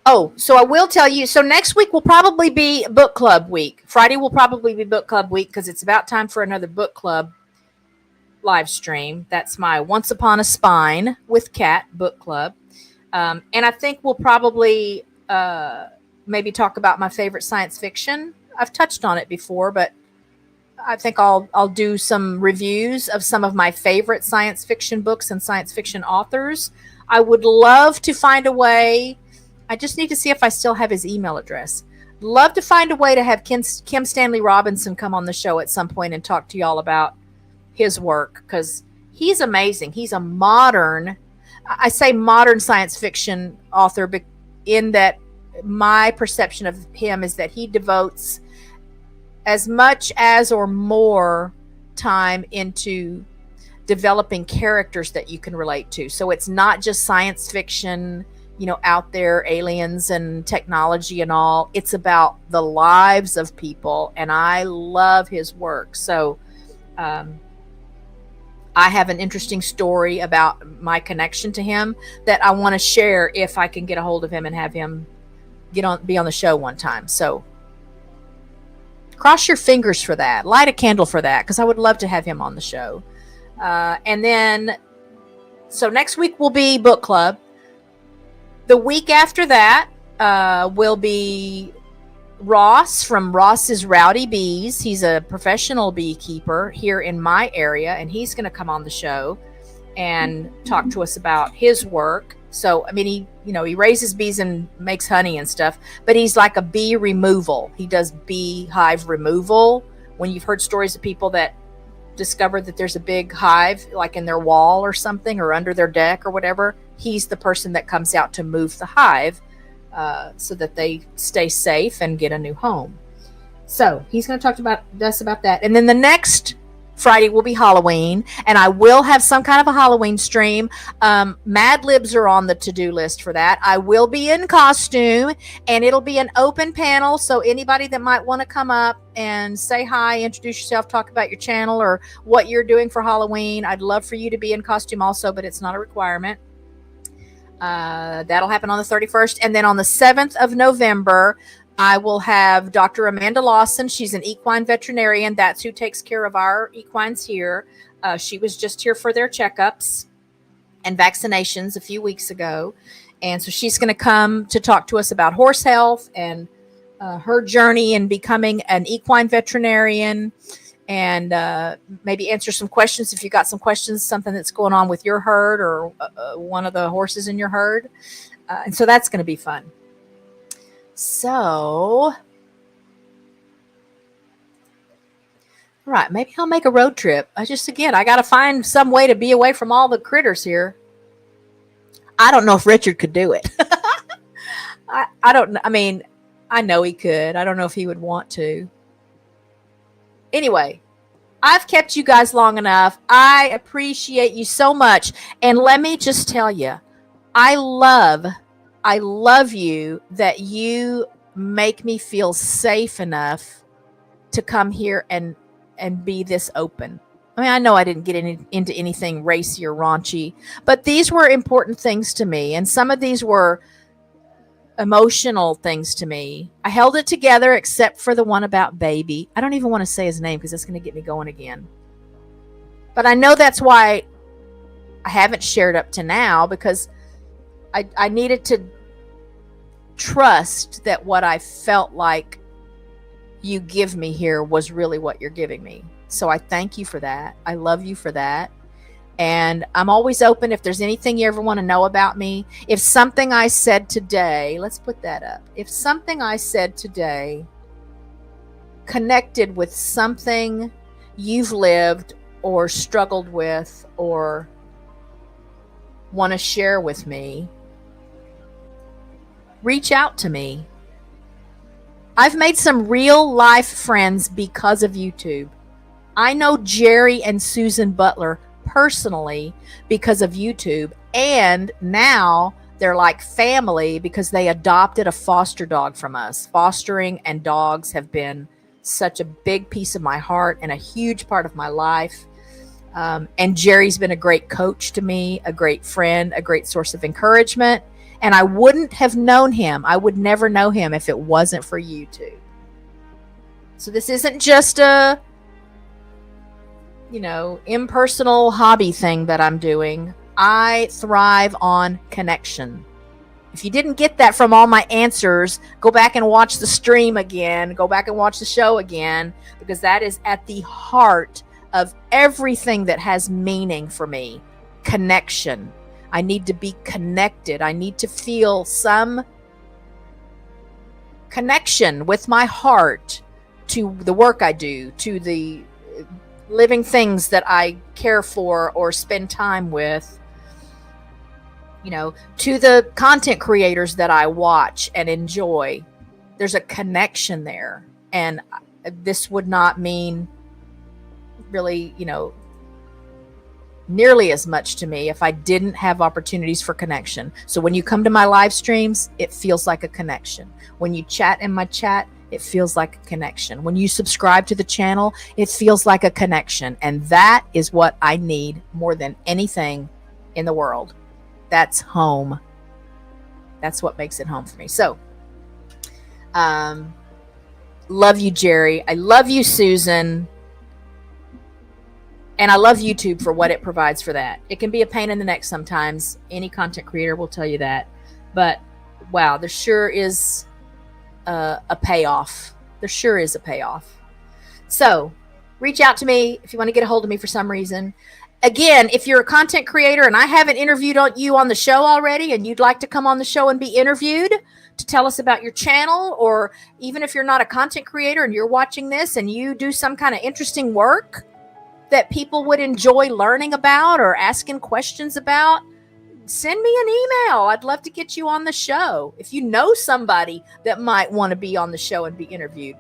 Oh, so I will tell you. So next week will probably be book club week. Friday will probably be book club week because it's about time for another book club live stream. That's my Once Upon a Spine with Kat book club. And I think we'll probably maybe talk about my favorite science fiction. I've touched on it before, but I think I'll do some reviews of some of my favorite science fiction books and science fiction authors. I would love to find a way. I just need to see if I still have his email address. Love to find a way to have Kim Stanley Robinson come on the show at some point and talk to y'all about his work, because he's amazing. He's a modern science fiction author, in that my perception of him is that he devotes as much as or more time into developing characters that you can relate to. So it's not just science fiction, out there, aliens and technology and all. It's about the lives of people, and I love his work. So I have an interesting story about my connection to him that I want to share if I can get a hold of him and have him be on the show one time. So cross your fingers for that. Light a candle for that, because I would love to have him on the show. And then, so next week will be book club. The week after that will be Ross from Ross's Rowdy Bees. He's a professional beekeeper here in my area, and he's going to come on the show and talk to us about his work. So, I mean, he raises bees and makes honey and stuff, but he's like a bee removal. He does beehive removal. When you've heard stories of people that discover that there's a big hive like in their wall or something, or under their deck or whatever, he's the person that comes out to move the hive so that they stay safe and get a new home. So he's going to talk about us about that. And then the next Friday will be Halloween, and I will have some kind of a Halloween stream. Mad Libs are on the to-do list for that. I will be in costume, and it'll be an open panel, so anybody that might want to come up and say hi, introduce yourself, talk about your channel or what you're doing for Halloween. I'd love for you to be in costume also, but it's not a requirement. That'll happen on the 31st. And then on the 7th of November, I will have Dr. Amanda Lawson. She's an equine veterinarian. That's who takes care of our equines here. She was just here for their checkups and vaccinations a few weeks ago. And so she's going to come to talk to us about horse health and her journey in becoming an equine veterinarian, and maybe answer some questions if you got some questions, something that's going on with your herd or one of the horses in your herd. And so that's going to be fun. So, right, maybe I'll make a road trip. I got to find some way to be away from all the critters here. I don't know if Richard could do it. I don't know. I mean, I know he could. I don't know if he would want to. Anyway, I've kept you guys long enough. I appreciate you so much. And let me just tell you, I love you that you make me feel safe enough to come here and be this open. I mean, I know I didn't get into anything racy or raunchy, but these were important things to me. And some of these were emotional things to me. I held it together except for the one about baby. I don't even want to say his name because that's going to get me going again. But I know that's why I haven't shared up to now, because I needed to trust that what I felt like you give me here was really what you're giving me. So I thank you for that. I love you for that. And I'm always open if there's anything you ever want to know about me. If something I said today, let's put that up. If something I said today connected with something you've lived or struggled with or want to share with me, reach out to me. I've made some real life friends because of YouTube. I know Jerry and Susan Butler personally because of YouTube, and now they're like family because they adopted a foster dog from us. Fostering and dogs have been such a big piece of my heart and a huge part of my life. And Jerry's been a great coach to me, a great friend, a great source of encouragement. And I wouldn't have known him. I would never know him if it wasn't for YouTube. So this isn't just a, impersonal hobby thing that I'm doing. I thrive on connection. If you didn't get that from all my answers, go back and watch the stream again. Go back and watch the show again, because that is at the heart of everything that has meaning for me. Connection. I need to be connected. I need to feel some connection with my heart to the work I do, to the living things that I care for or spend time with, to the content creators that I watch and enjoy. There's a connection there. And this would not mean really, nearly as much to me if I didn't have opportunities for connection. So when you come to my live streams, it feels like a connection. When you chat in my chat, it feels like a connection. When you subscribe to the channel, it feels like a connection. And that is what I need more than anything in the world. That's home. That's what makes it home for me. So, love you, Jerry. I love you, Susan. And I love YouTube for what it provides for that. It can be a pain in the neck sometimes. Any content creator will tell you that. But wow, there sure is a payoff. There sure is a payoff. So reach out to me if you want to get a hold of me for some reason. Again, if you're a content creator and I haven't interviewed you on the show already and you'd like to come on the show and be interviewed to tell us about your channel, or even if you're not a content creator and you're watching this and you do some kind of interesting work that people would enjoy learning about or asking questions about, send me an email. I'd love to get you on the show. If you know somebody that might want to be on the show and be interviewed,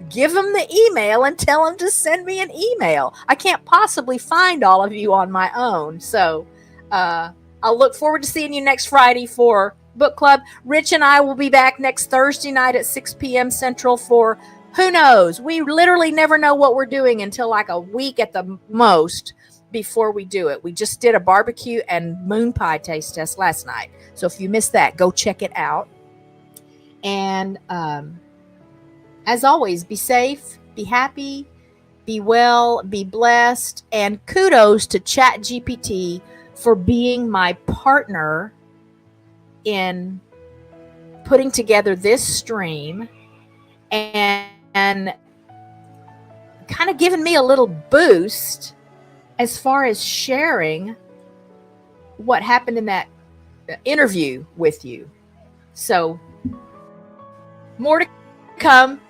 give them the email and tell them to send me an email. I can't possibly find all of you on my own. So I'll look forward to seeing you next Friday for book club. Rich and I will be back next Thursday night at 6 p.m. Central for who knows. We literally never know what we're doing until like a week at the most before we do it. We just did a barbecue and moon pie taste test last night. So if you missed that, go check it out. And as always, be safe, be happy, be well, be blessed, and kudos to ChatGPT for being my partner in putting together this stream and kind of giving me a little boost as far as sharing what happened in that interview with you. So more to come.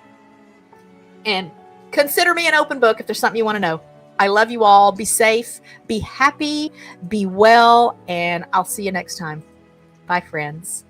And consider me an open book if there's something you want to know. I love you all. Be safe, be happy, be well, and I'll see you next time. Bye, friends.